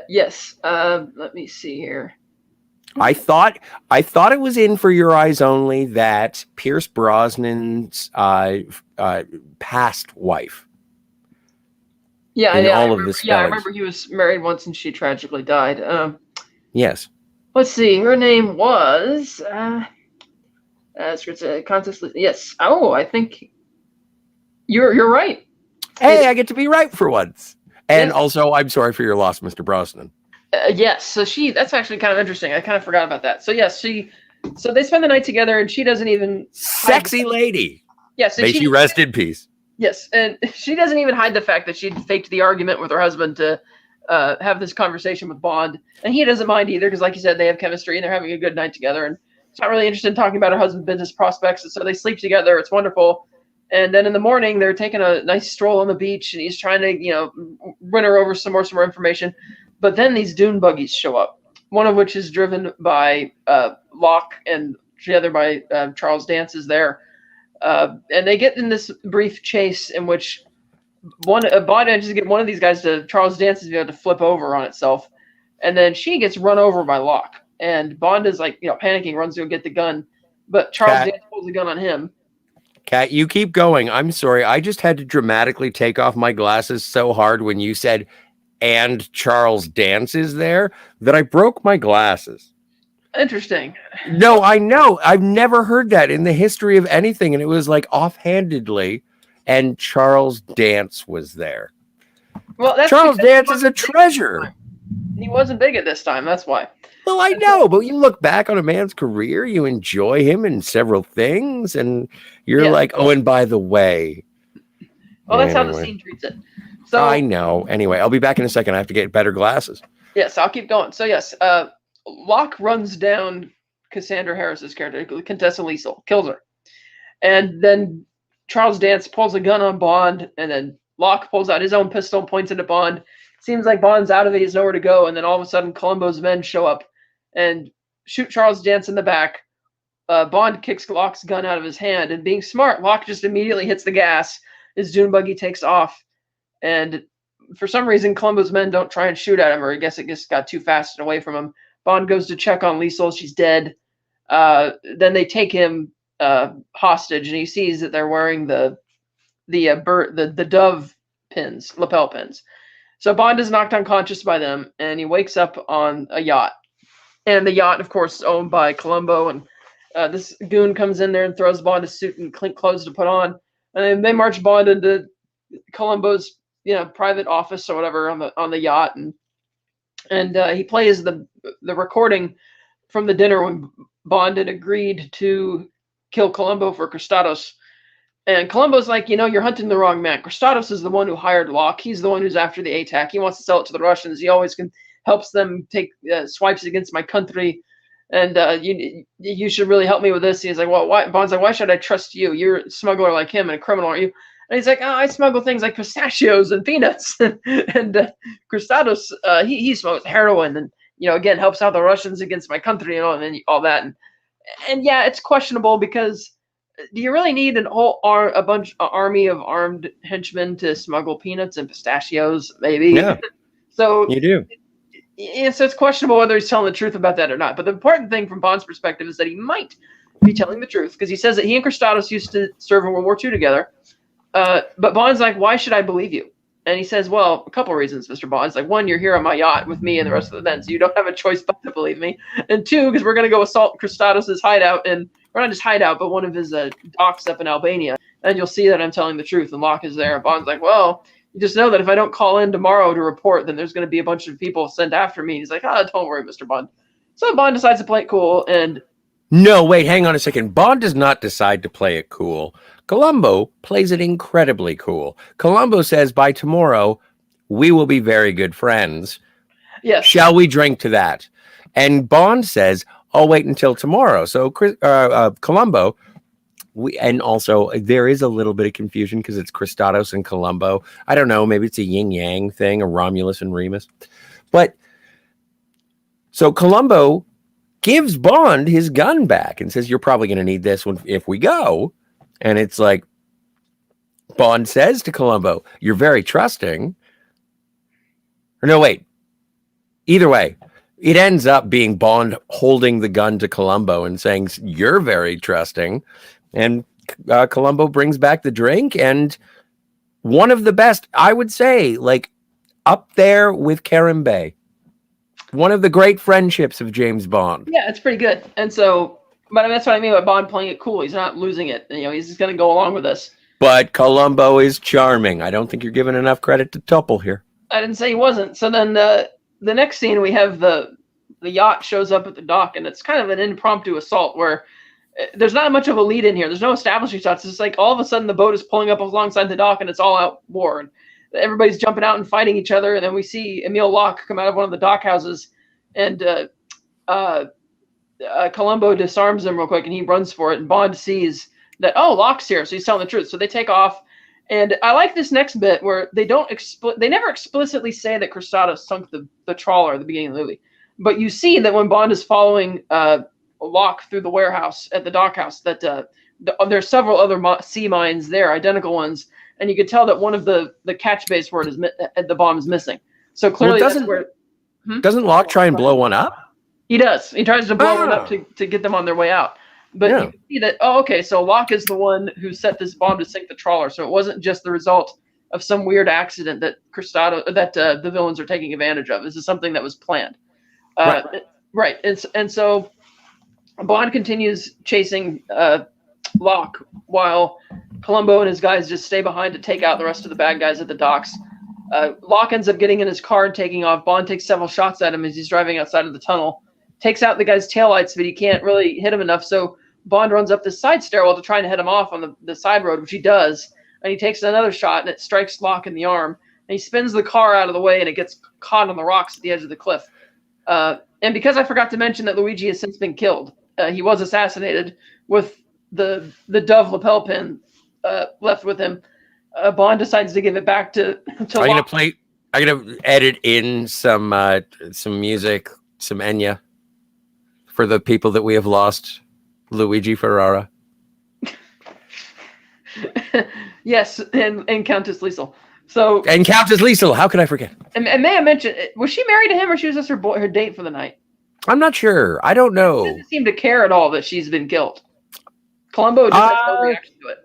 Yes. Let me see here. I thought it was in For Your Eyes Only that Pierce Brosnan's past wife. Yeah, all of this. Yeah, I remember he was married once and she tragically died. Yes. Let's see. Her name was. Contest. Yes. Oh, I think you're right. Hey, I get to be right for once. And also, I'm sorry for your loss, Mr. Brosnan. Yes. So that's actually kind of interesting. I kind of forgot about that. So yes, so they spend the night together, and she doesn't even. Sexy lady. Yes. May she rest in peace. Yes, and she doesn't even hide the fact that she faked the argument with her husband to have this conversation with Bond, and he doesn't mind either because, like you said, they have chemistry and they're having a good night together. And she's not really interested in talking about her husband's business prospects, and so they sleep together. It's wonderful. And then in the morning, they're taking a nice stroll on the beach, and he's trying to, run her over some more information. But then these dune buggies show up, one of which is driven by Locke, and the other by Charles Dance is there. And they get in this brief chase in which Bond manages to get one of these guys Charles Dance is able to flip over on itself. And then she gets run over by Locke. And Bond is panicking, runs to go get the gun. But Charles Dance pulls the gun on him. Kat, you keep going. I'm sorry. I just had to dramatically take off my glasses so hard when you said, "and Charles Dance is there," that I broke my glasses. Interesting. No, I know. I've never heard that in the history of anything. And it was offhandedly, and Charles Dance was there. Well, Charles Dance is a treasure. He wasn't big at this time. That's why. Well, I know, but you look back on a man's career, you enjoy him in several things, and you're like, "Oh, and by the way." Well, that's how the scene treats it. So I know. Anyway, I'll be back in a second. I have to get better glasses. Yes, I'll keep going. So yes, Locke runs down Cassandra Harris's character, Contessa Liesel, kills her. And then Charles Dance pulls a gun on Bond, and then Locke pulls out his own pistol and points it at Bond. Seems like Bond's out of it, he's nowhere to go, and then all of a sudden Columbo's men show up and shoot Charles Dance in the back. Bond kicks Locke's gun out of his hand, and being smart, Locke just immediately hits the gas. His dune buggy takes off, and for some reason, Columbo's men don't try and shoot at him, or I guess it just got too fast and away from him. Bond goes to check on Liesel. She's dead. Then they take him hostage, and he sees that they're wearing the dove pins, lapel pins. So Bond is knocked unconscious by them, and he wakes up on a yacht. And the yacht, of course, is owned by Columbo, and this goon comes in there and throws Bond a suit and clothes to put on, and then they march Bond into Columbo's private office or whatever on the yacht, and he plays the recording from the dinner when Bond had agreed to kill Columbo for Cristados. And Columbo's like, you're hunting the wrong man. Cristados is the one who hired Locke. He's the one who's after the ATAC. He wants to sell it to the Russians. He always helps them take swipes against my country. And you should really help me with this. He's like, well, why? Bond's like, why should I trust you? You're a smuggler like him and a criminal, aren't you? And he's like, I smuggle things like pistachios and peanuts. and Cristados, he smokes heroin and, again, helps out the Russians against my country and all that. And yeah, it's questionable because do you really need a bunch army of armed henchmen to smuggle peanuts and pistachios? Maybe. Yeah. So you do. Yeah, so it's questionable whether he's telling the truth about that or not. But the important thing from Bond's perspective is that he might be telling the truth because he says that he and Cristados used to serve in World War II together. But Bond's like, why should I believe you? And he says, well, a couple of reasons, Mr. Bond. It's like, one, you're here on my yacht with me and the rest of the men, so you don't have a choice but to believe me. And two, because we're going to go assault Cristados' hideout, or not just hideout, but one of his docks up in Albania. And you'll see that I'm telling the truth. And Locke is there. And Bond's like, well, you just know that if I don't call in tomorrow to report, then there's going to be a bunch of people sent after me. And he's like, don't worry, Mr. Bond. So Bond decides to play it cool. And no, wait, hang on a second. Bond does not decide to play it cool. Columbo plays it incredibly cool. Columbo says, by tomorrow, we will be very good friends. Yes. Shall we drink to that? And Bond says, I'll wait until tomorrow. So Columbo, and also there is a little bit of confusion because it's Cristados and Columbo. I don't know. Maybe it's a yin-yang thing, a Romulus and Remus. But so Columbo gives Bond his gun back and says, you're probably going to need this one if we go. And it's like, Bond says to Columbo, you're very trusting. Or no, wait. Either way, it ends up being Bond holding the gun to Columbo and saying, you're very trusting. And Columbo brings back the drink. And one of the best, I would say, like up there with Karen Bay. One of the great friendships of James Bond. Yeah, it's pretty good. And so, but that's what I mean by Bond playing it cool. He's not losing it. He's just going to go along with this. But Columbo is charming. I don't think you're giving enough credit to Tupple here. I didn't say he wasn't. So then the next scene, we have the yacht shows up at the dock, and it's kind of an impromptu assault where there's not much of a lead in here. There's no establishing shots. It's just like all of a sudden the boat is pulling up alongside the dock, and it's all out war. And everybody's jumping out and fighting each other. And then we see Emile Locke come out of one of the dock houses, and Columbo disarms him real quick, and he runs for it. And Bond sees that, Locke's here, so he's telling the truth. So they take off. And I like this next bit where they never explicitly say that Cristados sunk the trawler at the beginning of the movie. But you see that when Bond is following Locke through the warehouse at the dock house, that there's several other sea mines there, identical ones. And you can tell that one of the catch base word the bomb is missing. So clearly doesn't Locke try and blow one up? He does. He tries to blow one up to get them on their way out. But you can see that, okay, so Locke is the one who set this bomb to sink the trawler. So it wasn't just the result of some weird accident that the villains are taking advantage of. This is something that was planned. Right. And so Bond continues chasing Locke while Columbo and his guys just stay behind to take out the rest of the bad guys at the docks. Locke ends up getting in his car and taking off. Bond takes several shots at him as he's driving outside of the tunnel. Takes out the guy's taillights, but he can't really hit him enough. So Bond runs up this side stairwell to try and head him off on the side road, which he does. And he takes another shot, and it strikes Locke in the arm. And he spins the car out of the way, and it gets caught on the rocks at the edge of the cliff. And because I forgot to mention that Luigi has since been killed, he was assassinated with the dove lapel pin left with him. Bond decides to give it back to Locke. I'm gonna edit in some music, some Enya, for the people that we have lost. Luigi Ferrara. Yes, and Countess Liesel. And Countess Liesel. How could I forget? And may I mention, was she married to him, or she was just her date for the night? I'm not sure. I don't know. She doesn't seem to care at all that she's been killed. Columbo just has no reaction to it.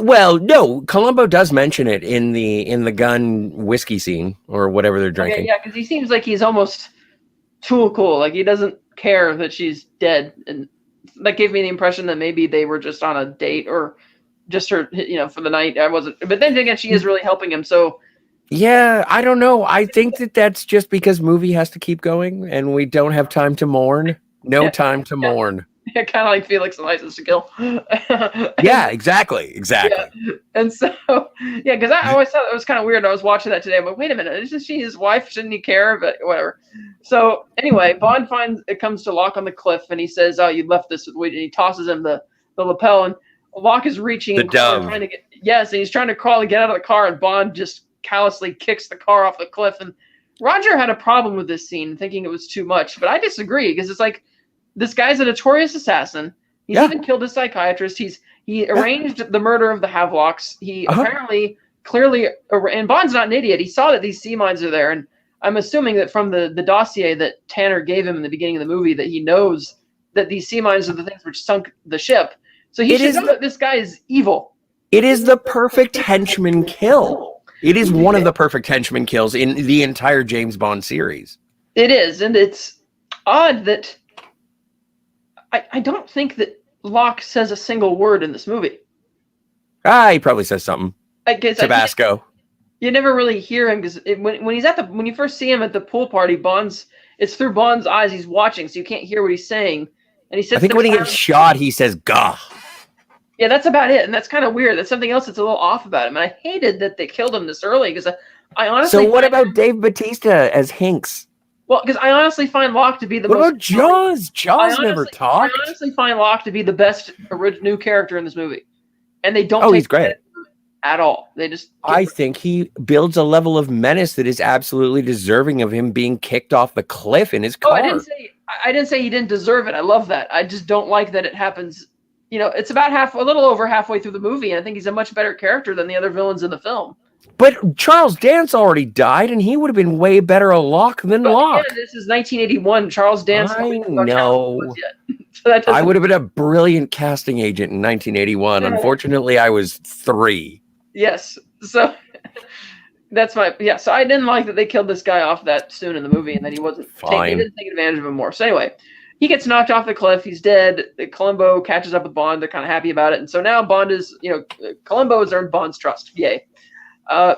Well, no, Columbo does mention it in the gun whiskey scene or whatever they're drinking. Okay, yeah, because he seems like he's almost too cool. Like he doesn't care that she's dead, and that gave me the impression that maybe they were just on a date or just her, for the night. I wasn't, but then again, she is really helping him. So yeah, I don't know. I think that's just because movie has to keep going, and we don't have time to mourn. Time to mourn. Kind of like Felix and License to Kill. Yeah, exactly. Yeah. And so, because I always thought it was kind of weird. I was watching that today. I'm like, wait a minute, isn't she his wife? Shouldn't he care? But whatever. So anyway, Bond comes to Locke on the cliff, and he says, "Oh, you left this with Luigi." And he tosses him the lapel, and Locke is reaching the dove. Trying to get, and he's trying to crawl to get out of the car, and Bond just callously kicks the car off the cliff. And Roger had a problem with this scene, thinking it was too much, but I disagree, because it's like, this guy's a notorious assassin. He's even killed a psychiatrist. He arranged the murder of the Havelocks. He apparently, clearly, and Bond's not an idiot. He saw that these sea mines are there, and I'm assuming that from the dossier that Tanner gave him in the beginning of the movie, that he knows that these sea mines are the things which sunk the ship. So he should know that this guy is evil. It is the perfect henchman kill. It is one of the perfect henchman kills in the entire James Bond series. It is, and it's odd that I don't think that Locke says a single word in this movie. He probably says something. Tabasco. You never really hear him, because when you first see him at the pool party, it's through Bond's eyes. He's watching, so you can't hear what he's saying. And he says, I think when he gets shot, he says "gah." Yeah, that's about it, and that's kind of weird. That's something else that's a little off about him. And I hated that they killed him this early, because I honestly. So what about Dave Bautista as Hinks? Well, because I honestly find Locke to be the most. What about Jaws? Jaws never talked. I honestly find Locke to be the best new character in this movie, and they don't. Oh, he's great at all. They just. I think he builds a level of menace that is absolutely deserving of him being kicked off the cliff in his car. Oh, I didn't say he didn't deserve it. I love that. I just don't like that it happens. It's about a little over halfway through the movie, and I think he's a much better character than the other villains in the film. But Charles Dance already died, and he would have been way better a Locke than Locke. Again, this is 1981. Charles Dance. I know. So I would have been a brilliant casting agent in 1981. Unfortunately, I was 3. Yes. So that's my So I didn't like that they killed this guy off that soon in the movie, and that he wasn't. They didn't take advantage of him more. So anyway, he gets knocked off the cliff. He's dead. Columbo catches up with Bond. They're kind of happy about it, and so now Bond is, Columbo has earned Bond's trust. Yay. So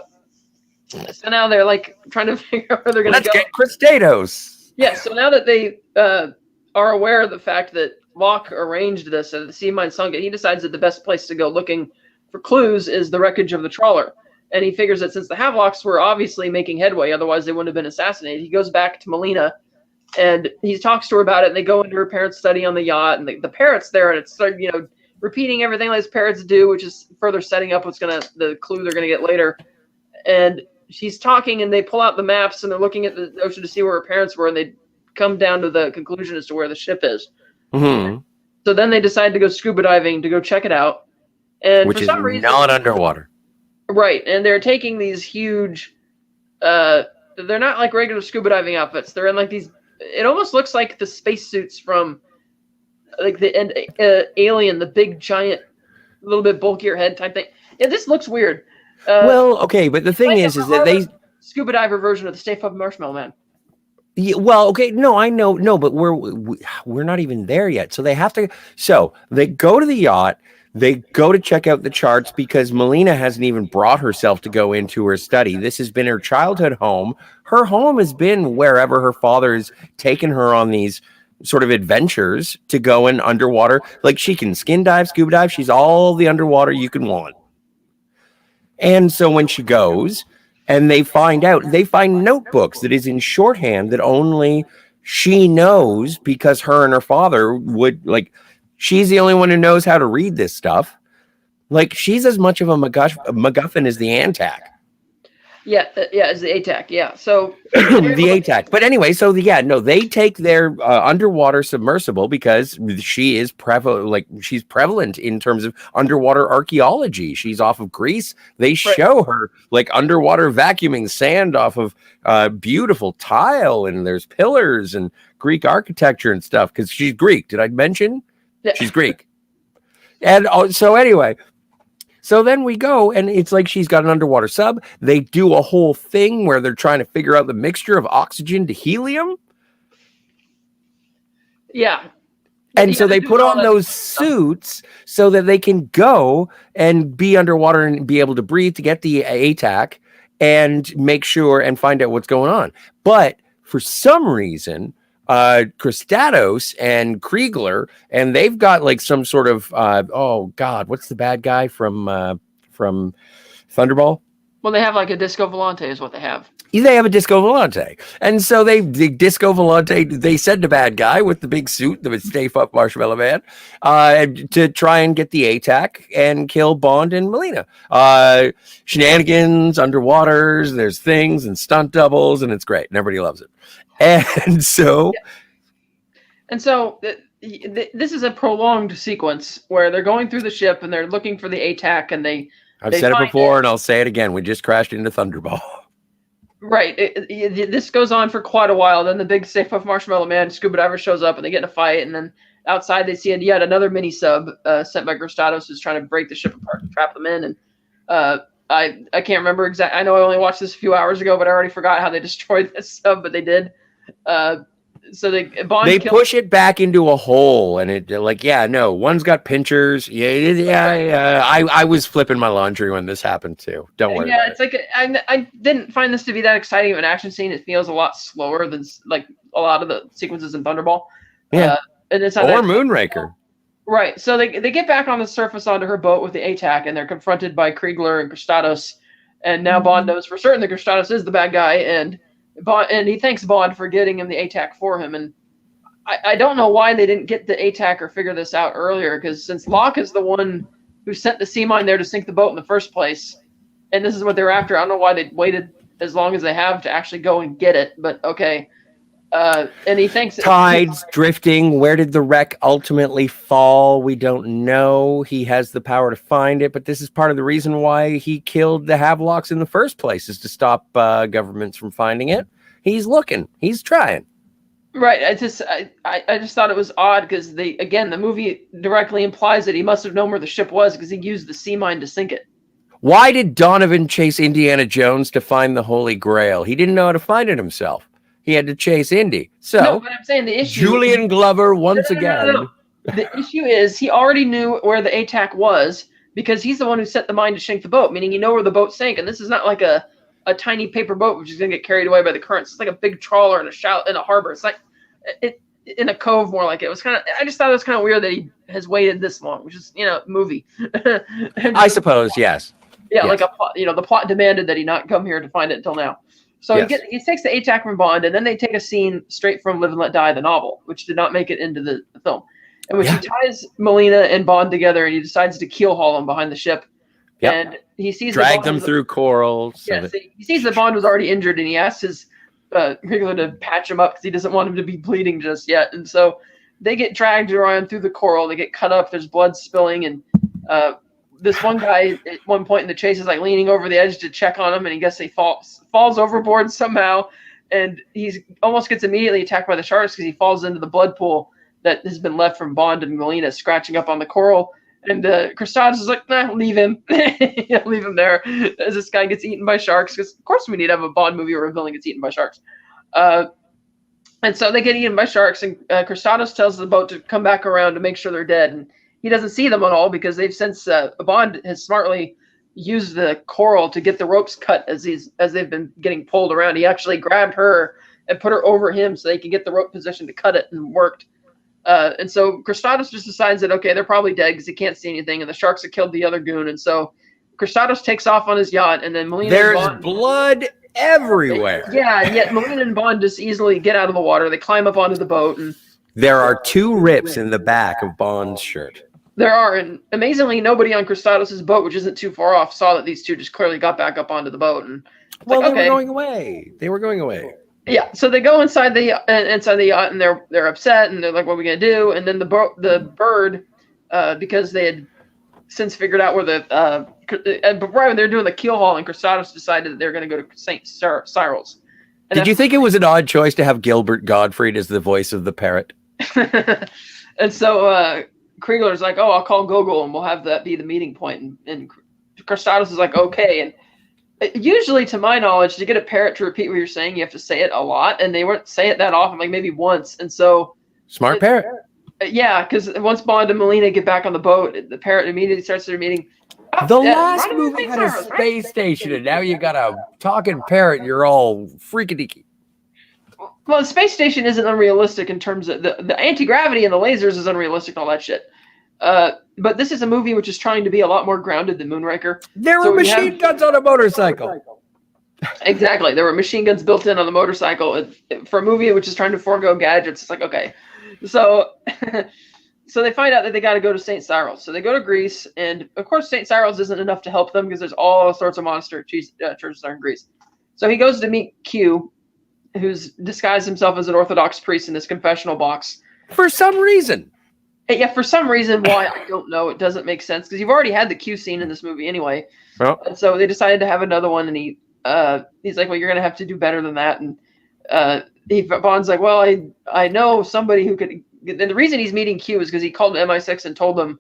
now they're like trying to figure out where they're going to go. Let's get Cristados. Yeah, so now that they are aware of the fact that Locke arranged this and the sea mine sunk it, he decides that the best place to go looking for clues is the wreckage of the trawler. And he figures that since the Havelocks were obviously making headway, otherwise they wouldn't have been assassinated, he goes back to Melina and he talks to her about it, and they go into her parents' study on the yacht, and the parrot's there, and it's repeating everything like parrots do, which is further setting up the clue they're gonna get later. And she's talking, and they pull out the maps, and they're looking at the ocean to see where her parents were, and they come down to the conclusion as to where the ship is. Mm-hmm. So then they decide to go scuba diving to go check it out, and which for is some reason, not underwater. Right, and they're taking these huge. They're not like regular scuba diving outfits. They're in like these. It almost looks like the spacesuits from, like Alien, the big giant, a little bit bulkier head type thing. Yeah, this looks weird. Well, okay, but the thing is that they scuba diver version of the Stay Puft Marshmallow Man. Yeah, well, okay, no, I know, no, but we're not even there yet. So they have to. So they go to the yacht. They go to check out the charts because Melina hasn't even brought herself to go into her study. This has been her childhood home. Her home has been wherever her father has taken her on these sort of adventures to go in underwater. Like she can skin dive, scuba dive. She's all the underwater you can want. And so when she goes, and they find notebooks that is in shorthand that only she knows because her and her father would like. She's the only one who knows how to read this stuff. Like she's as much of a MacGuffin as the Antac. Yeah, it's the ATAC. Yeah, so The ATAC. But anyway, so they take their underwater submersible because she is she's prevalent in terms of underwater archaeology. She's off of Greece. They show her like underwater vacuuming sand off of beautiful tile, and there's pillars and Greek architecture and stuff because she's Greek. Did I mention? Yeah. She's Greek. And so anyway. So then we go, and it's like she's got an underwater sub. They do a whole thing where they're trying to figure out the mixture of oxygen to helium. Yeah. And so they put on those suits so that they can go and be underwater and be able to breathe to get the ATAC and make sure and find out what's going on. But for some reason, Kristatos and Kriegler, and they've got like some sort of what's the bad guy from Thunderball? Well, they have like a Disco Volante is what they have. They have a Disco Volante, and so the Disco Volante. They send a bad guy with the big suit, the Stay Up Marshmallow Man, to try and get the ATAC and kill Bond and Melina. Shenanigans, underwaters. There's things and stunt doubles, and it's great, and everybody loves it. And so, this is a prolonged sequence where they're going through the ship and they're looking for the ATAC, and I've said it before, and I'll say it again. We just crashed into Thunderball. Right. This goes on for quite a while. Then the big Stay Puft Marshmallow Man scuba diver shows up, and they get in a fight. And then outside, they see yet another mini sub sent by Kristatos, who's trying to break the ship apart and trap them in. And I can't remember exactly. I know I only watched this a few hours ago, but I already forgot how they destroyed this sub. But they did. So they push it back into a hole, and it one's got pinchers. I was flipping my laundry when this happened too. Don't worry. Yeah, it's like I didn't find this to be that exciting of an action scene. It feels a lot slower than like a lot of the sequences in Thunderball. Yeah, and it's or Moonraker. Right. So they get back on the surface onto her boat with the ATAC, and they're confronted by Kriegler and Kristatos. And now Bond knows for certain that Kristatos is the bad guy, and he thanks Bond for getting him the ATAC for him. And I don't know why they didn't get the ATAC or figure this out earlier, because since Locke is the one who sent the sea mine there to sink the boat in the first place, and this is what they're after, I don't know why they waited as long as they have to actually go and get it, but okay. And he thinks tides drifting. Where did the wreck ultimately fall? We don't know. He has the power to find it, but this is part of the reason why he killed the Havelocks in the first place, is to stop governments from finding it. He's looking. He's trying. Right. I just thought it was odd because the movie directly implies that he must have known where the ship was because he used the sea mine to sink it. Why did Donovan chase Indiana Jones to find the Holy Grail? He didn't know how to find it himself. He had to chase Indy. So, no, but I'm saying the issue. Julian Glover once again. No. The issue is he already knew where the ATAC was because he's the one who set the mine to sink the boat. Meaning you know where the boat sank, and this is not like a tiny paper boat which is going to get carried away by the currents. It's like a big trawler in a harbor. It's like it in a cove more like it was kind of. I just thought it was kind of weird that he has waited this long, which is movie. I suppose yes. Yeah, yes. Like a plot. The plot demanded that he not come here to find it until now. So yes. He takes the ATAC from Bond, and then they take a scene straight from Live and Let Die, the novel, which did not make it into the film, in which he ties Melina and Bond together, and he decides to keel haul them behind the ship. Yep. And he sees drag them through coral. He sees that Bond was already injured, and he asks his Kriegler to patch him up because he doesn't want him to be bleeding just yet. And so they get dragged around through the coral. They get cut up. There's blood spilling, and this one guy at one point in the chase is like leaning over the edge to check on him, and he guess he falls overboard somehow, and he almost gets immediately attacked by the sharks because he falls into the blood pool that has been left from Bond and Melina scratching up on the coral. And Kristatos is like, nah, leave him. Leave him there as this guy gets eaten by sharks, because of course we need to have a Bond movie where a villain gets eaten by sharks. And so they get eaten by sharks, and Kristatos tells the boat to come back around to make sure they're dead. And he doesn't see them at all because they've since Bond has smartly used the coral to get the ropes cut as they've been getting pulled around. He actually grabbed her and put her over him so they can get the rope position to cut it, and worked. And so Kristatos just decides that, okay, they're probably dead because he can't see anything, and the sharks have killed the other goon. And so Crustados takes off on his yacht, and then Melina There's and Bond, blood everywhere. Yeah, and yet Melina and Bond just easily get out of the water. They climb up onto the boat, and there are 2 rips in the back of Bond's shirt. There are, and amazingly, nobody on Crustados' boat, which isn't too far off, saw that these two just clearly got back up onto the boat. And well, they were going away. They were going away. Yeah, so they go inside the yacht, and they're upset, and they're like, "What are we gonna do?" And then the bird, because they had since figured out where but right when they're doing the keel haul, and Crustados decided that they're going to go to St. Cyril's. Did you think it was an odd choice to have Gilbert Gottfried as the voice of the parrot? And so Kriegler's like, "Oh, I'll call Gogol, and we'll have that be the meeting point." And Crustados is like, "Okay." And usually, to my knowledge, to get a parrot to repeat what you're saying, you have to say it a lot, and they wouldn't say it that often, like maybe once. And so, smart parrot. Yeah, because once Bond and Melina get back on the boat, the parrot immediately starts their meeting. The last movie had a space station, and now you got a talking parrot. You're all freaky-deaky. Well, the space station isn't unrealistic in terms of the anti-gravity and the lasers is unrealistic and all that shit. But this is a movie which is trying to be a lot more grounded than Moonraker. There were machine guns on a motorcycle. Exactly. There were machine guns built in on the motorcycle. For a movie which is trying to forego gadgets, it's like, okay. So so they find out that they got to go to St. Cyril's. So they go to Greece, and of course St. Cyril's isn't enough to help them because there's all sorts of monster churches there in Greece. So he goes to meet Q, who's disguised himself as an Orthodox priest in this confessional box. For some reason. Yeah, for some reason, why, I don't know. It doesn't make sense because you've already had the Q scene in this movie anyway. Oh. And so they decided to have another one, and he's like, well, you're going to have to do better than that. And Bond's like, well, I know somebody who could. And the reason he's meeting Q is because he called MI6 and told them,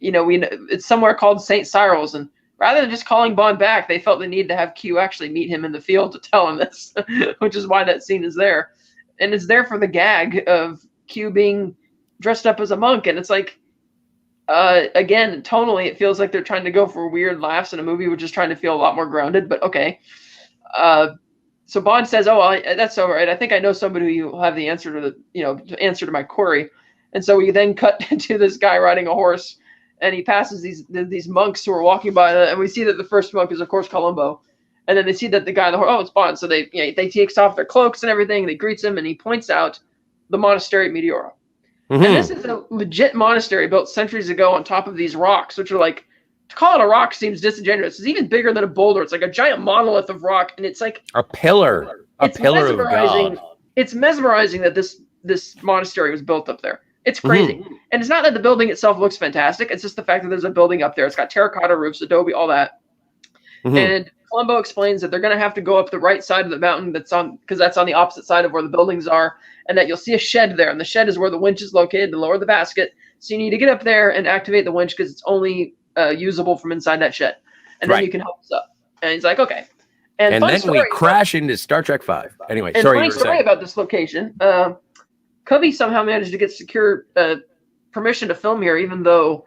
it's somewhere called St. Cyril's. And rather than just calling Bond back, they felt the need to have Q actually meet him in the field to tell him this, which is why that scene is there. And it's there for the gag of Q being dressed up as a monk. And it's like, again, tonally, it feels like they're trying to go for weird laughs in a movie which is trying to feel a lot more grounded, but okay. So Bond says, "Oh, that's all right. I think I know somebody who will have the answer to the answer to my query." And so we then cut to this guy riding a horse, and he passes these monks who are walking by, and we see that the first monk is of course Columbo, and then they see that the guy on the horse, oh, it's Bond. So they takes off their cloaks and everything, and he greets him, and he points out the monastery at Meteora. Mm-hmm. And this is a legit monastery built centuries ago on top of these rocks, which are like, to call it a rock seems disingenuous. It's even bigger than a boulder. It's like a giant monolith of rock, and it's like a pillar of God. It's mesmerizing that this monastery was built up there. It's crazy. Mm-hmm. And it's not that the building itself looks fantastic. It's just the fact that there's a building up there. It's got terracotta roofs, adobe, all that. Mm-hmm. And Columbo explains that they're going to have to go up the right side of the mountain because that's on the opposite side of where the buildings are, and that you'll see a shed there, and the shed is where the winch is located to lower the basket. So you need to get up there and activate the winch because it's only usable from inside that shed, and then you can help us up. And he's like, okay. And then we crash into Star Trek V. Anyway, and sorry. Funny story about this location. Covey somehow managed to get secure permission to film here, even though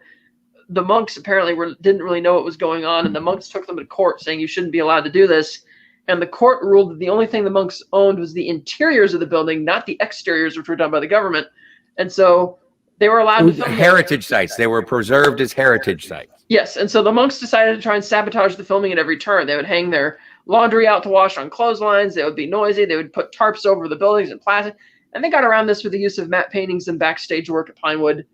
the monks apparently didn't really know what was going on, and the monks took them to court saying you shouldn't be allowed to do this. And the court ruled that the only thing the monks owned was the interiors of the building, not the exteriors, which were done by the government. And so they were allowed to film heritage sites. They were preserved as heritage sites. Yes, and so the monks decided to try and sabotage the filming at every turn. They would hang their laundry out to wash on clotheslines. They would be noisy. They would put tarps over the buildings and plastic. And they got around this with the use of matte paintings and backstage work at Pinewood.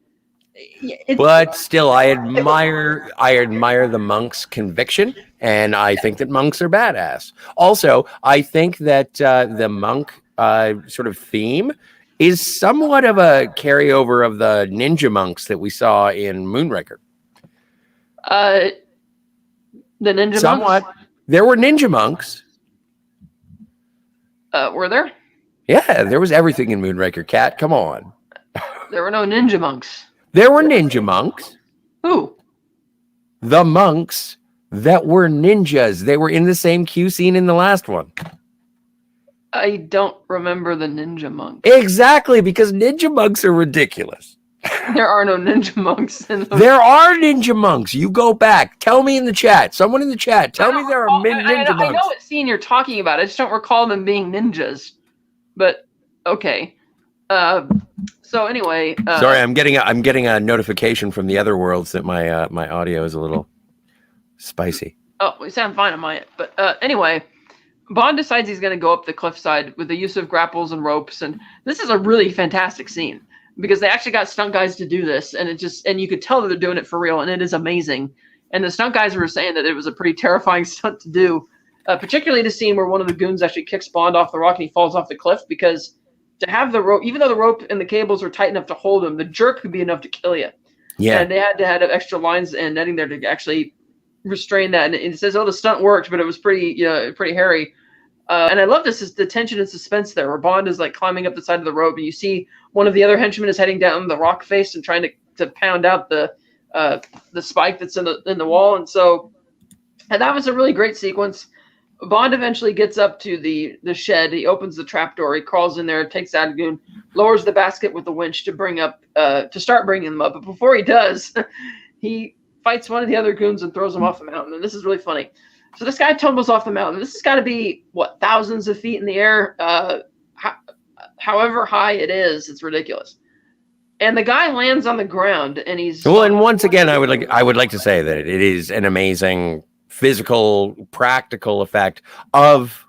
But still, I admire the monks' conviction, and I think that monks are badass. Also, I think that the monk sort of theme is somewhat of a carryover of the ninja monks that we saw in Moonraker. The ninja monks? There were ninja monks. Were there? Yeah, there was everything in Moonraker, Cat. Come on. There were no ninja monks. There were ninja monks. Who? The monks that were ninjas. They were in the same Q scene in the last one. I don't remember the ninja monks. Exactly, because ninja monks are ridiculous. There are no ninja monks. There are ninja monks. You go back. Tell me in the chat. Someone in the chat. Tell me there are ninja monks. I know what scene you're talking about. I just don't recall them being ninjas. But okay. So anyway, sorry, I'm getting a notification from the other worlds that my audio is a little Spicy. Oh, we sound fine on my end. But anyway, Bond decides he's going to go up the cliffside with the use of grapples and ropes, and this is a really fantastic scene because they actually got stunt guys to do this, and you could tell that they're doing it for real, and it is amazing. And the stunt guys were saying that it was a pretty terrifying stunt to do, particularly the scene where one of the goons actually kicks Bond off the rock and he falls off the cliff, because to have the rope, even though the rope and the cables were tight enough to hold him, the jerk could be enough to kill you. Yeah. And they had to have extra lines and netting there to actually restrain that. And it says, oh, the stunt worked, but it was pretty hairy. And I love this is the tension and suspense there, where Bond is like climbing up the side of the rope, and you see one of the other henchmen is heading down the rock face and trying to pound out the spike that's in the wall. And that was a really great sequence. Bond eventually gets up to the shed. He opens the trapdoor. He crawls in there, takes out a goon, lowers the basket with the winch to start bringing them up. But before he does, he fights one of the other goons and throws him off the mountain. And this is really funny. So this guy tumbles off the mountain. This has got to be, thousands of feet in the air. However high it is, it's ridiculous. And the guy lands on the ground, and he's... Well, and once again, I would like to say that it is an amazing physical, practical effect of...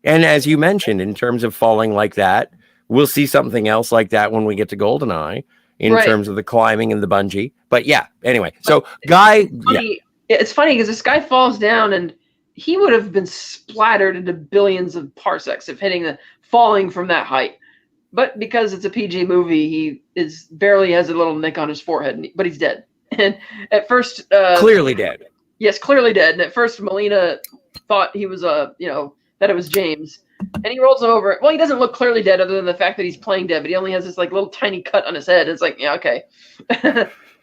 And as you mentioned, in terms of falling like that, we'll see something else like that when we get to GoldenEye, in terms of the climbing and the bungee. But yeah, anyway. So, guy... It's funny because this guy falls down, and he would have been splattered into billions of parsecs if falling from that height. But because it's a PG movie, he barely has a little nick on his forehead, but he's dead. And at first, clearly dead. Yes, clearly dead. And at first, Melina thought he was that it was James, and he rolls him over. Well, he doesn't look clearly dead, other than the fact that he's playing dead. But he only has this like little tiny cut on his head. It's like, yeah, okay.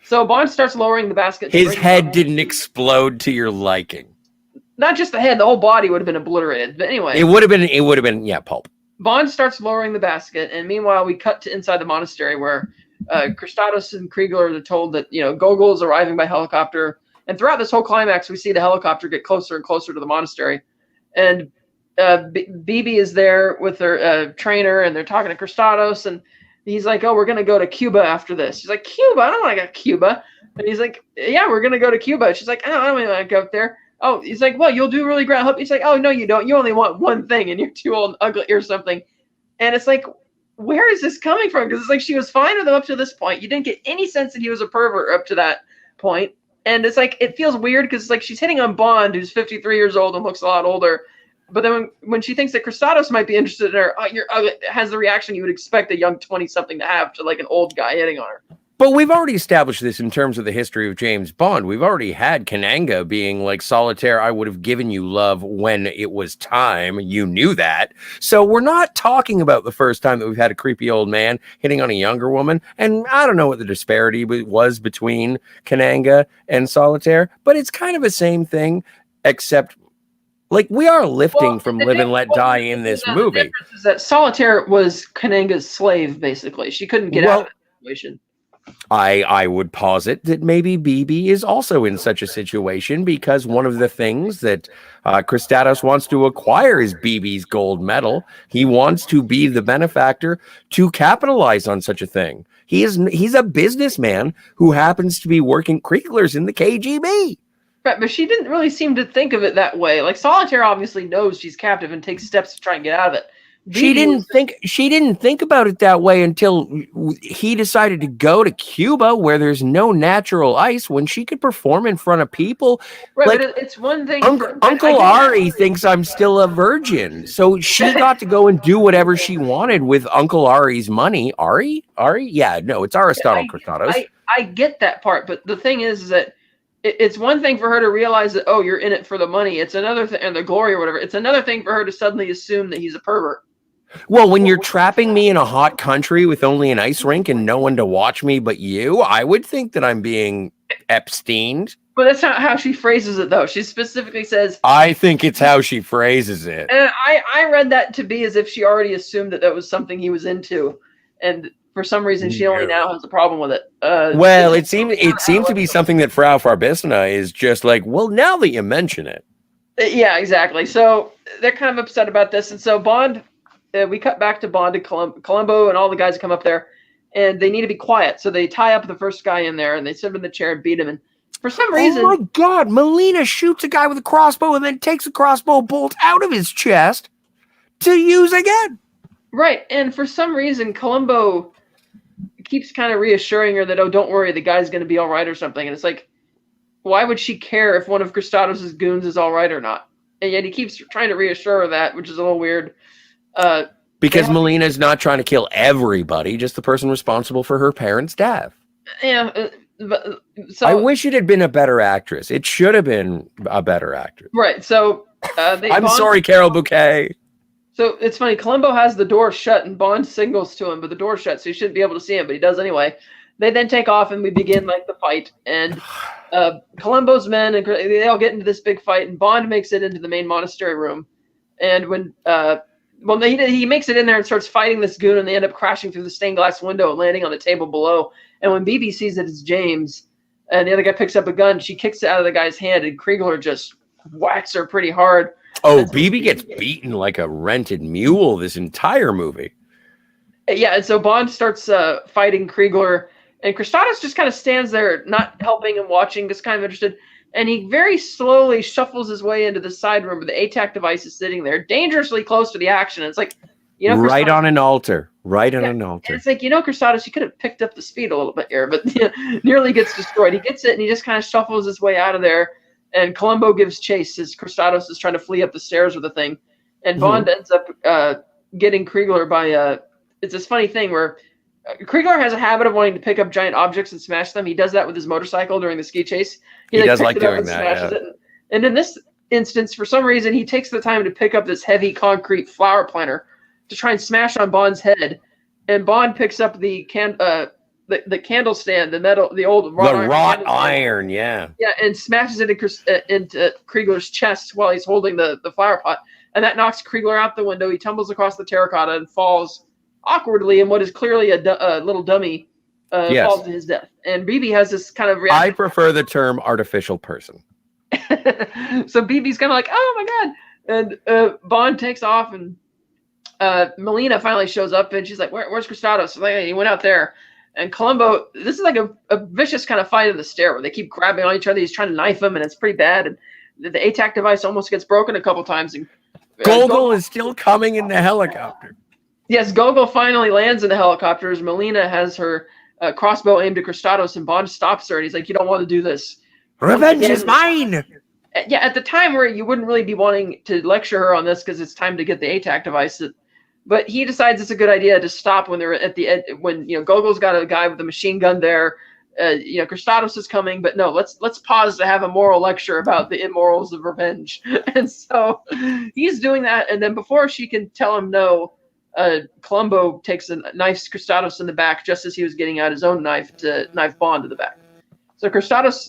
So Bond starts lowering the basket. His head didn't explode to your liking. Not just the head; the whole body would have been obliterated. But anyway, it would have been pulp. Bond starts lowering the basket, and meanwhile, we cut to inside the monastery where Kristatos and Kriegler are told that Gogol is arriving by helicopter. And throughout this whole climax, we see the helicopter get closer and closer to the monastery, and Bibi is there with her trainer, and they're talking to Kristatos, and he's like, "Oh, we're gonna go to Cuba after this." She's like, "Cuba? I don't want to go to Cuba." And he's like, "Yeah, we're gonna go to Cuba." She's like, "I don't want to go up there." Oh, he's like, "Well, you'll do really great." He's like, "Oh, no, you don't. You only want one thing, and you're too old and ugly or something." And it's like, where is this coming from? Because it's like she was fine with him up to this point. You didn't get any sense that he was a pervert up to that point. And it's like, it feels weird because it's like she's hitting on Bond, who's 53 years old and looks a lot older. But then when she thinks that Kristatos might be interested in her, has the reaction you would expect a young 20-something to have to like an old guy hitting on her. But we've already established this in terms of the history of James Bond. We've already had Kananga being like, "Solitaire, I would have given you love when it was time." You knew that. So we're not talking about the first time that we've had a creepy old man hitting on a younger woman. And I don't know what the disparity was between Kananga and Solitaire, but it's kind of the same thing, except like we are lifting from Live and Let Die in this movie. The difference is that Solitaire was Kananga's slave, basically. She couldn't get out of the situation. I would posit that maybe Bibi is also in such a situation, because one of the things that Kristatos wants to acquire is Bibi's gold medal. He wants to be the benefactor to capitalize on such a thing. He's a businessman who happens to be working Kriegler's in the KGB. Right, but she didn't really seem to think of it that way. Like, Solitaire obviously knows she's captive and takes steps to try and get out of it. She didn't think about it that way until he decided to go to Cuba, where there's no natural ice, when she could perform in front of people. Right, like, but it's one thing. Uncle Ari thinks I'm still a virgin, so she got to go and do whatever she wanted with Uncle Ari's money. Ari? Yeah, no, it's Aristotle Kristatos. I get that part, but the thing is that it's one thing for her to realize that, oh, you're in it for the money. It's another thing, and the glory or whatever. It's another thing for her to suddenly assume that he's a pervert. Well, when you're trapping me in a hot country with only an ice rink and no one to watch me but you, I would think that I'm being Epsteined. But that's not how she phrases it, though. She specifically says... I think it's how she phrases it. And I read that to be as if she already assumed that was something he was into. And for some reason, she only now has a problem with it. Well, it seemed to be something that Frau Farbissina is just like, well, now that you mention it. Yeah, exactly. So they're kind of upset about this. And so Bond... we cut back to Bond and Columbo and all the guys come up there, and they need to be quiet. So they tie up the first guy in there, and they sit him in the chair and beat him. And For some Oh reason, my God, Melina shoots a guy with a crossbow and then takes a crossbow bolt out of his chest to use again. right, and for some reason, Columbo keeps kind of reassuring her that, oh, don't worry, the guy's going to be all right or something. And it's like, why would she care if one of Kristatos' goons is all right or not? And yet he keeps trying to reassure her that, which is a little weird. Because Melina's not trying to kill everybody, just the person responsible for her parents' death. Yeah. So I wish it had been a better actress. It should have been a better actress. Right. So I'm sorry, Carol Bouquet. So it's funny. Columbo has the door shut, and Bond signals to him, but the door's shut, so he shouldn't be able to see him, but he does anyway. They then take off, and we begin like the fight. And Columbo's men, and they all get into this big fight, and Bond makes it into the main monastery room. And when he makes it in there and starts fighting this goon, and they end up crashing through the stained glass window and landing on the table below. And when Bibi sees that it's James, and the other guy picks up a gun, she kicks it out of the guy's hand, and Kriegler just whacks her pretty hard. Oh, Bibi gets beaten like a rented mule this entire movie. Yeah, and so Bond starts fighting Kriegler, and Kristatos just kind of stands there, not helping and watching, just kind of interested. And he very slowly shuffles his way into the side room where the ATAC device is sitting there, dangerously close to the action. And it's like, right on an altar. Right on an altar. And it's like, Kristatos, you could have picked up the speed a little bit here, but nearly gets destroyed. He gets it, and he just kind of shuffles his way out of there. And Columbo gives chase as Kristatos is trying to flee up the stairs with the thing. And Bond ends up getting Kriegler by it's this funny thing where Kriegler has a habit of wanting to pick up giant objects and smash them. He does that with his motorcycle during the ski chase. He does like doing that. Yeah. And in this instance, for some reason, he takes the time to pick up this heavy concrete flower planter to try and smash on Bond's head. And Bond picks up the candle stand, the old wrought iron, yeah, and smashes it into Kriegler's chest while he's holding the flower pot, and that knocks Kriegler out the window. He tumbles across the terracotta and falls awkwardly, in what is clearly a little dummy falls to his death. And Bibi has this kind of reaction. I prefer the term artificial person. So Bibi's kind of like, oh my god, and Bond takes off, and Melina finally shows up, and she's like, where's Kristatos? So he went out there. And Columbo, this is like a vicious kind of fight in the stair where they keep grabbing on each other. He's trying to knife him, and it's pretty bad. And the ATAC device almost gets broken a couple times. And Gogol is still coming in the helicopter. Yes, Gogol finally lands in the helicopter as Melina has her crossbow aimed at Kristatos, and Bond stops her, and he's like, you don't want to do this. Revenge is mine! Yeah, at the time where you wouldn't really be wanting to lecture her on this because it's time to get the ATAC device. But he decides it's a good idea to stop when they're at the end, when Gogol's got a guy with a machine gun there. Kristatos is coming, but no, let's pause to have a moral lecture about the immorals of revenge. And so he's doing that, and then before she can tell him no, Columbo takes a knifes Kristatos in the back just as he was getting out his own knife to knife Bond to the back. So Kristatos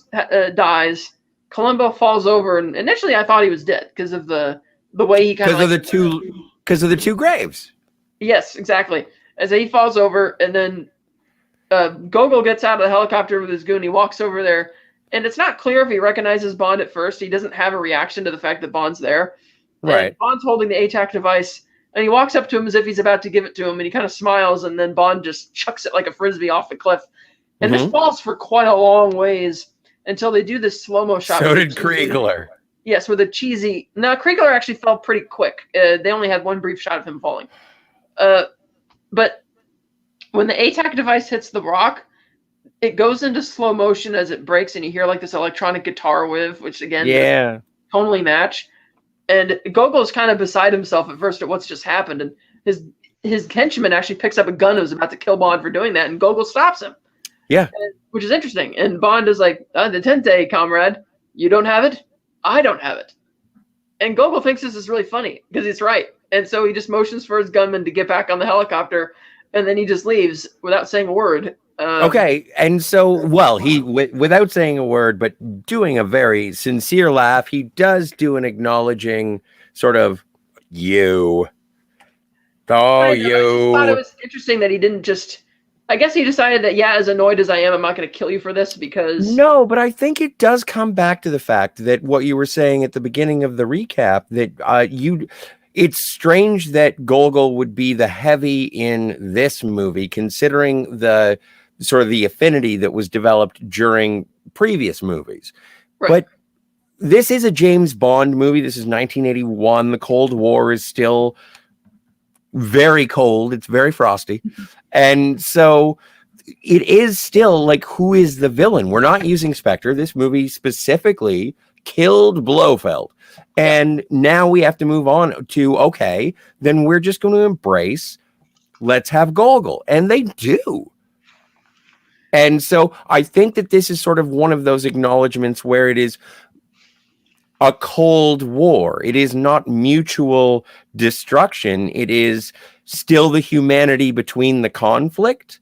dies. Columbo falls over, and initially I thought he was dead because of the way he kind of because of the two graves. Yes, exactly. As he falls over, and then Gogol gets out of the helicopter with his goon. He walks over there, and it's not clear if he recognizes Bond at first. He doesn't have a reaction to the fact that Bond's there. Right. And Bond's holding the ATAC device, and he walks up to him as if he's about to give it to him, and he kind of smiles, and then Bond just chucks it like a frisbee off the cliff. And this falls for quite a long ways until they do this slow-mo shot. So did Kriegler. Yes, with a cheesy... No, Kriegler actually fell pretty quick. They only had one brief shot of him falling. But when the ATAC device hits the rock, it goes into slow motion as it breaks, and you hear like this electronic guitar whiff, which again, tonally match. And Gogol's kind of beside himself at first at what's just happened, and his henchman actually picks up a gun and was about to kill Bond for doing that, and Gogol stops him. Yeah, which is interesting. And Bond is like, "Detente, comrade. You don't have it. I don't have it." And Gogol thinks this is really funny because he's right. And so he just motions for his gunman to get back on the helicopter, and then he just leaves without saying a word. Okay, and so, he without saying a word, but doing a very sincere laugh, he does do an acknowledging sort of, you. Oh, you. I thought it was interesting that he didn't just... I guess he decided that, as annoyed as I am, I'm not going to kill you for this because... No, but I think it does come back to the fact that what you were saying at the beginning of the recap, that it's strange that Gogol would be the heavy in this movie, considering the sort of the affinity that was developed during previous movies. Right. But this is a James Bond movie. This is 1981. The Cold War is still very cold. It's very frosty. And so it is still like, who is the villain? We're not using Spectre. This movie specifically killed Blofeld. And now we have to move on to, okay, then we're just going to embrace, let's have Gogol. And they do. And so I think that this is sort of one of those acknowledgments where it is a Cold War. It is not mutual destruction. It is still the humanity between the conflict.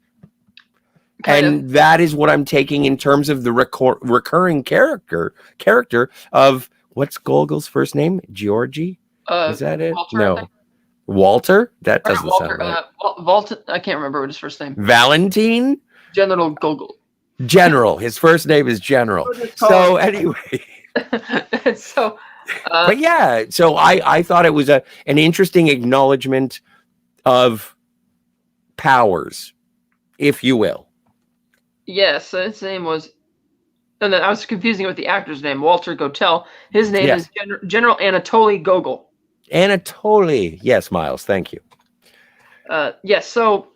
And that is what I'm taking in terms of the recurring character of, what's Gogol's first name? Georgie? Is that it? Walter, no. Walter? That doesn't Walter, sound right. Walter, I can't remember what his first name. Valentine? General Gogol. General. His first name is General. So anyway. So, but yeah, so I thought it was an interesting acknowledgement of powers, if you will. Yes, his name was, and then I was confusing it with the actor's name, Walter Gotell. His name is General Anatoly Gogol. Anatoly, yes, Miles, thank you. Yes, so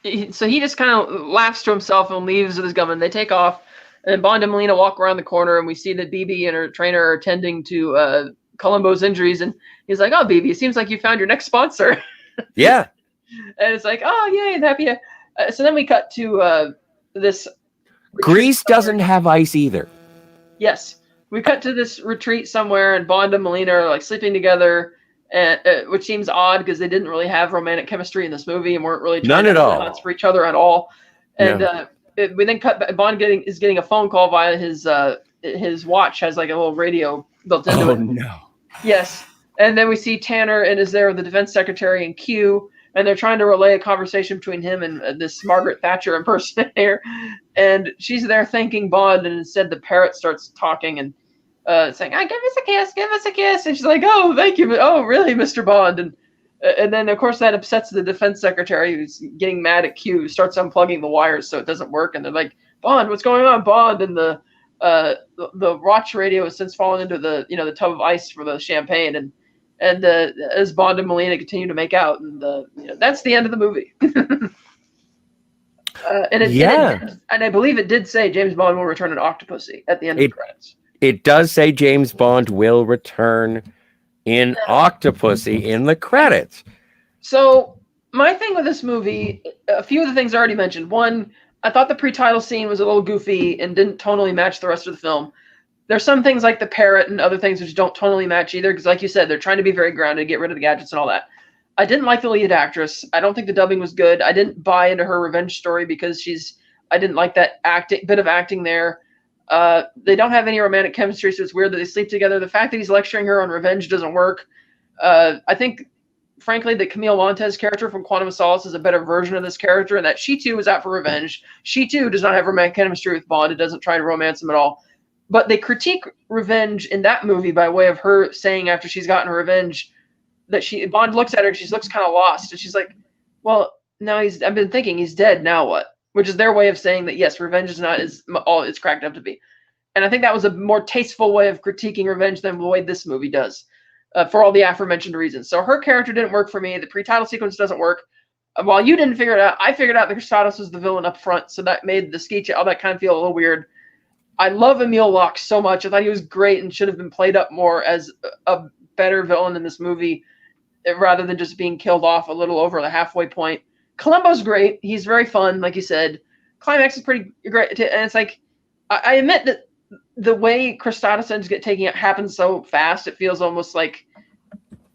he just kind of laughs to himself and leaves with his gun, and they take off. And Bond and Melina walk around the corner, and we see that BB and her trainer are attending to Columbo's injuries. And he's like, "Oh, BB, it seems like you found your next sponsor." Yeah. And it's like, "Oh, yay, and happy." So then we cut to this. Greece doesn't have ice either. Yes, we cut to this retreat somewhere, and Bond and Melina are like sleeping together, and which seems odd because they didn't really have romantic chemistry in this movie and weren't really trying to hunt for each other at all. And we then cut. Bond is getting a phone call via his watch, has like a little radio built into it. Oh no! Yes, and then we see Tanner and is there with the defense secretary and Q, and they're trying to relay a conversation between him and this Margaret Thatcher impersonator, and she's there thanking Bond, and instead the parrot starts talking and saying, "Ah, give us a kiss," and she's like, "Oh, thank you, oh, really, Mr. Bond," and then, of course, that upsets the defense secretary, who's getting mad at Q, who starts unplugging the wires so it doesn't work. And they're like, "Bond, what's going on, Bond?" And the watch radio has since fallen into the tub of ice for the champagne. And as Bond and Melina continue to make out, and that's the end of the movie. And I believe it did say James Bond will return an Octopussy at the end of the credits. It does say James Bond will return in Octopussy in the credits. So my thing with this movie, a few of the things I already mentioned. One, I thought the pre-title scene was a little goofy and didn't tonally match the rest of the film. There's some things like the parrot and other things which don't tonally match either, because like you said, they're trying to be very grounded, get rid of the gadgets and all that. I didn't like the lead actress. I don't think the dubbing was good. I didn't buy into her revenge story because I didn't like that bit of acting there. They don't have any romantic chemistry, so it's weird that they sleep together. The fact that he's lecturing her on revenge doesn't work. I think, frankly, that Camille Montes' character from Quantum of Solace is a better version of this character, and that she too is out for revenge. She too does not have romantic chemistry with Bond. It doesn't try to romance him at all. But they critique revenge in that movie by way of her saying after she's gotten her revenge that Bond looks at her and she looks kind of lost, and she's like, "Well, now I've been thinking he's dead. Now what?" Which is their way of saying that, yes, revenge is not all it's cracked up to be. And I think that was a more tasteful way of critiquing revenge than the way this movie does, for all the aforementioned reasons. So her character didn't work for me. The pre-title sequence doesn't work. While you didn't figure it out, I figured out that Kristatos was the villain up front, so that made the ski all that kind of feel a little weird. I love Emil Locke so much. I thought he was great and should have been played up more as a better villain in this movie, rather than just being killed off a little over the halfway point. Columbo's great. He's very fun, like you said. Climax is pretty great. And it's like, I admit that the way Kristatos ends up taking it happens so fast, it feels almost like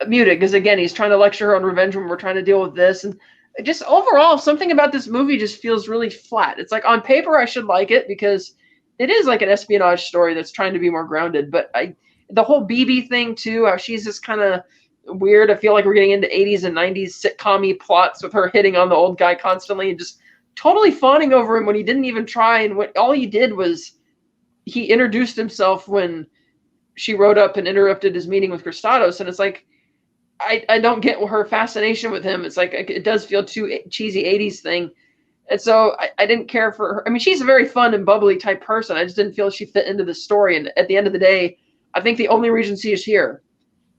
muted. Because again, he's trying to lecture her on revenge when we're trying to deal with this. And just overall, something about this movie just feels really flat. It's like on paper, I should like it because it is like an espionage story that's trying to be more grounded. But the whole BB thing too, how she's just kind of weird. I feel like we're getting into 80s and 90s sitcom-y plots with her hitting on the old guy constantly and just totally fawning over him when he didn't even try. And all he did was he introduced himself when she rode up and interrupted his meeting with Kristatos. And it's like, I don't get her fascination with him. It's like, it does feel too cheesy 80s thing. And so I didn't care for her. I mean, she's a very fun and bubbly type person. I just didn't feel she fit into the story. And at the end of the day, I think the only reason she is here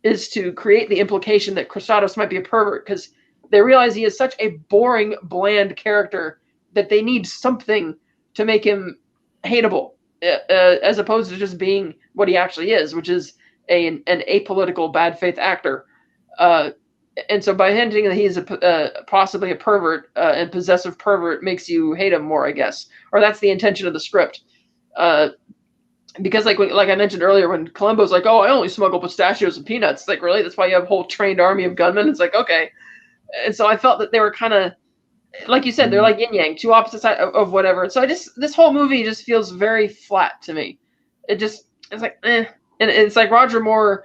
is to create the implication that Chrysatos might be a pervert, because they realize he is such a boring, bland character that they need something to make him hateable, as opposed to just being what he actually is, which is an apolitical bad faith actor. And so by hinting that he's possibly a pervert and possessive pervert makes you hate him more, I guess, or that's the intention of the script. Because like I mentioned earlier, when Columbo's like, "Oh, I only smuggle pistachios and peanuts," it's like, really? That's why you have a whole trained army of gunmen? It's like, okay. And so I felt that they were kind of, like you said, they're like yin yang, two opposite sides of whatever. And so this whole movie just feels very flat to me. It's like, eh. And it's like Roger Moore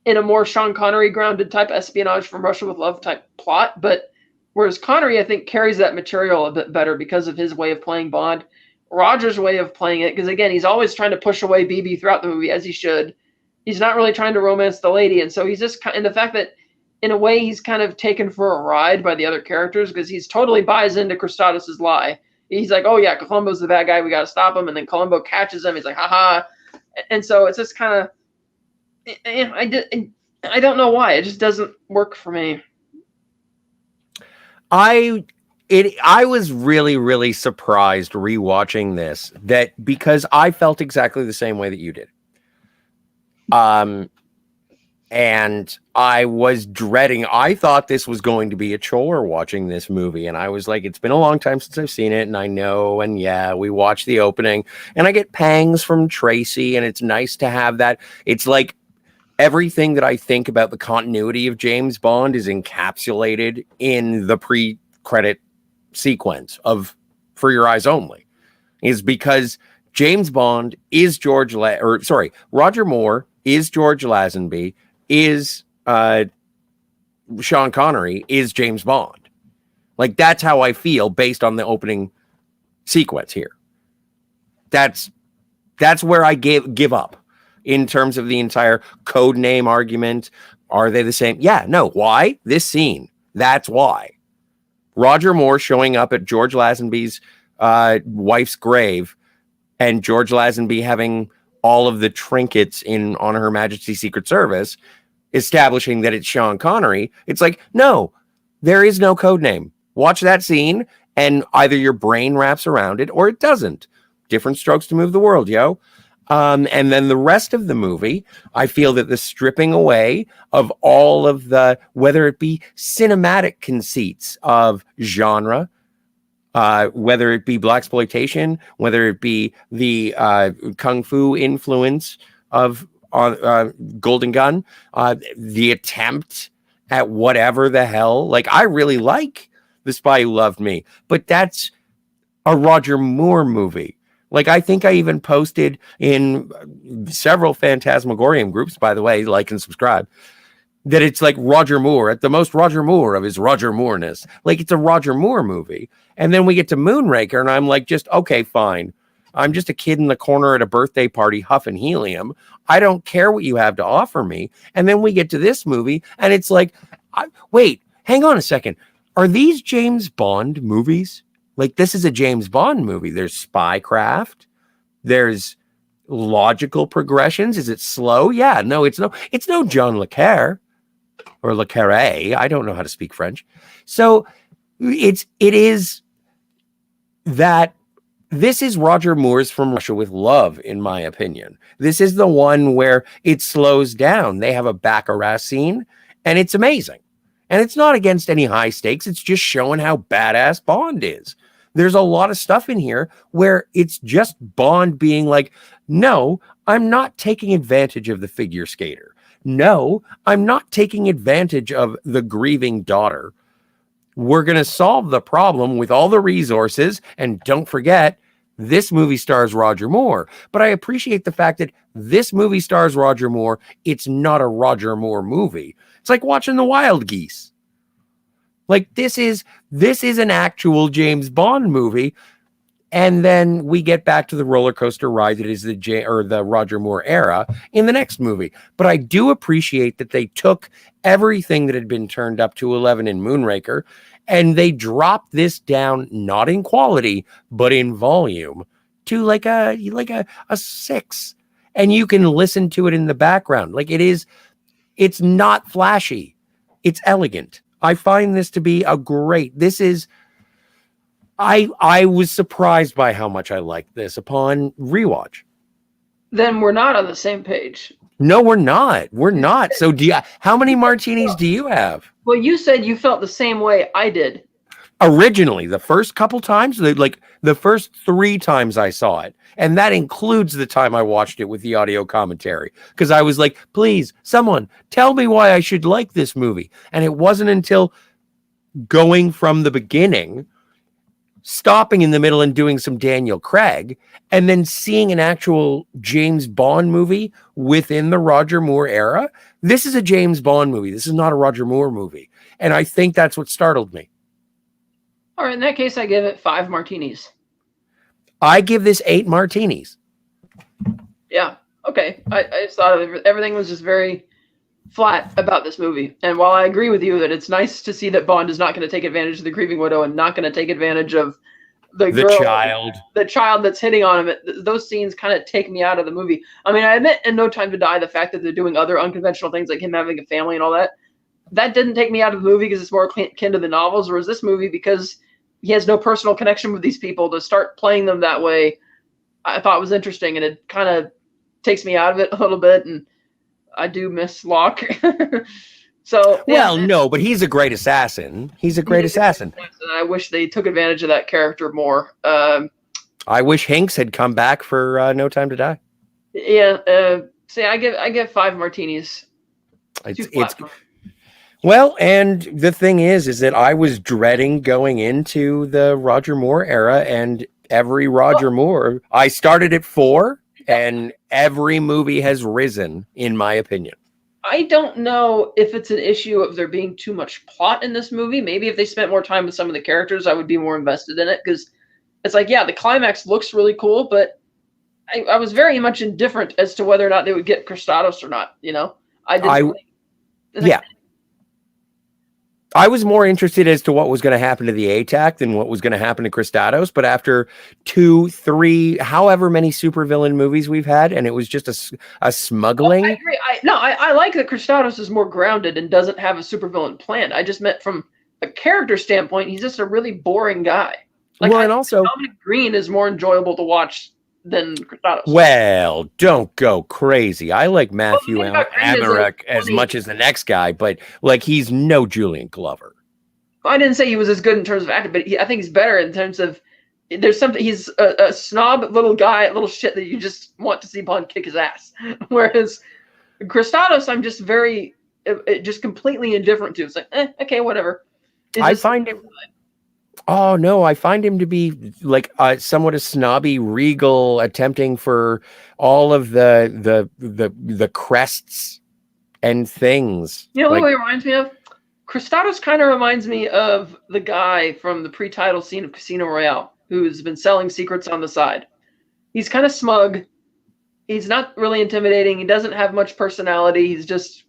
in a more Sean Connery grounded type espionage from Russia with Love type plot. But whereas Connery, I think, carries that material a bit better because of his way of playing Bond. Roger's way of playing it, because again, he's always trying to push away BB throughout the movie, as he should. He's not really trying to romance the lady, and so he's just, and the fact that in a way he's kind of taken for a ride by the other characters, because he's totally buys into Chrysatos' lie. He's like, "Oh yeah, Columbo's the bad guy, we got to stop him," and then Columbo catches him. He's like, "Haha," and so it's just kind of, I don't know why, it just doesn't work for me. I was really, really surprised rewatching this, that because I felt exactly the same way that you did. And I was dreading, I thought this was going to be a chore watching this movie. And I was like, it's been a long time since I've seen it. And I know, and yeah, we watched the opening and I get pangs from Tracy, and it's nice to have that. It's like everything that I think about the continuity of James Bond is encapsulated in the pre-credit sequence of For Your Eyes Only, is because James Bond is Roger Moore is George Lazenby, is Sean Connery, is James Bond. Like, that's how I feel based on the opening sequence here. That's where I give up in terms of the entire code name argument. Are they the same? Yeah, no. Why? This scene. That's why. Roger Moore showing up at George Lazenby's wife's grave, and George Lazenby having all of the trinkets on Her Majesty's Secret Service, establishing that it's Sean Connery. It's like, no, there is no code name. Watch that scene, and either your brain wraps around it or it doesn't. Different strokes to move the world, yo. And then the rest of the movie, I feel that the stripping away of all of the, whether it be cinematic conceits of genre, whether it be blaxploitation, whether it be the kung fu influence of Golden Gun, the attempt at whatever the hell. Like, I really like The Spy Who Loved Me, but that's a Roger Moore movie. Like, I think I even posted in several Fantasmagorium groups, by the way, like and subscribe, that it's like Roger Moore at the most Roger Moore of his Roger Moore-ness. Like, it's a Roger Moore movie. And then we get to Moonraker, and I'm like, just, okay, fine. I'm just a kid in the corner at a birthday party huffing helium. I don't care what you have to offer me. And then we get to this movie, and it's like, wait, hang on a second. Are these James Bond movies? Like, this is a James Bond movie. There's spycraft. There's logical progressions. Is it slow? Yeah, no, it's no John Le Carre or Le Carre. I don't know how to speak French. So it is that this is Roger Moore's From Russia with Love, in my opinion. This is the one where it slows down. They have a Baccarat scene, and it's amazing. And it's not against any high stakes. It's just showing how badass Bond is. There's a lot of stuff in here where it's just Bond being like, no, I'm not taking advantage of the figure skater. No, I'm not taking advantage of the grieving daughter. We're going to solve the problem with all the resources. And don't forget, this movie stars Roger Moore. But I appreciate the fact that this movie stars Roger Moore. It's not a Roger Moore movie. It's like watching The Wild Geese. Like, this is an actual James Bond movie. And then we get back to the roller coaster ride that is the Roger Moore era in the next movie. But I do appreciate that they took everything that had been turned up to 11 in Moonraker And they dropped this down, not in quality, but in volume, to like a 6. And you can listen to it in the background. Like it's not flashy. It's elegant. I find this to be I was surprised by how much I liked this upon rewatch. Then we're not on the same page. No, we're not. We're not. So how many martinis do you have? Well, you said you felt the same way I did. Originally, the first couple times, like the first 3 times I saw it, and that includes the time I watched it with the audio commentary, because I was like, please, someone tell me why I should like this movie. And it wasn't until going from the beginning, stopping in the middle and doing some Daniel Craig, and then seeing an actual James Bond movie within the Roger Moore era. This is a James Bond movie. This is not a Roger Moore movie. And I think that's what startled me. All right, in that case, I give it 5 martinis. I give this 8 martinis. Yeah, okay. I just thought everything was just very flat about this movie. And while I agree with you that it's nice to see that Bond is not going to take advantage of the grieving widow and not going to take advantage of the girl, the child that's hitting on him, those scenes kind of take me out of the movie. I mean, I admit in No Time to Die, the fact that they're doing other unconventional things like him having a family and all that, that didn't take me out of the movie because it's more akin to the novels, whereas this movie, because he has no personal connection with these people, to start playing them that way, I thought was interesting, and it kind of takes me out of it a little bit, and I do miss Locke. So well, no, but he's a great assassin. He's a great assassin. I wish they took advantage of that character more. I wish Hinks had come back for No Time to Die. Yeah, see, I give 5 martinis. It's well, and the thing is that I was dreading going into the Roger Moore era, and every Roger Moore, I started at 4, and every movie has risen, in my opinion. I don't know if it's an issue of there being too much plot in this movie. Maybe if they spent more time with some of the characters, I would be more invested in it, because it's like, yeah, the climax looks really cool, but I was very much indifferent as to whether or not they would get Christados or not, you know? I was more interested as to what was going to happen to the ATAC than what was going to happen to Christados. But after 2, 3, however many supervillain movies we've had, and it was just a smuggling. I agree. I like that Christados is more grounded and doesn't have a supervillain plan. I just meant from a character standpoint, he's just a really boring guy. Like, well, and also Dominic Green is more enjoyable to watch than Christados. Well, don't go crazy. I like Matthew Amalric as much as the next guy, but like he's no Julian Glover. I didn't say he was as good in terms of acting, but I think he's better in terms of there's something. He's a snob little guy, little shit that you just want to see Bond kick his ass. Whereas Christados, I'm just just completely indifferent to. It's like, okay, whatever. I find him. Oh no, I find him to be like somewhat a snobby regal, attempting for all of the crests and things. You know what he reminds me of? Christados kind of reminds me of the guy from the pre-title scene of Casino Royale, who's been selling secrets on the side. He's kind of smug. He's not really intimidating. He doesn't have much personality. He's just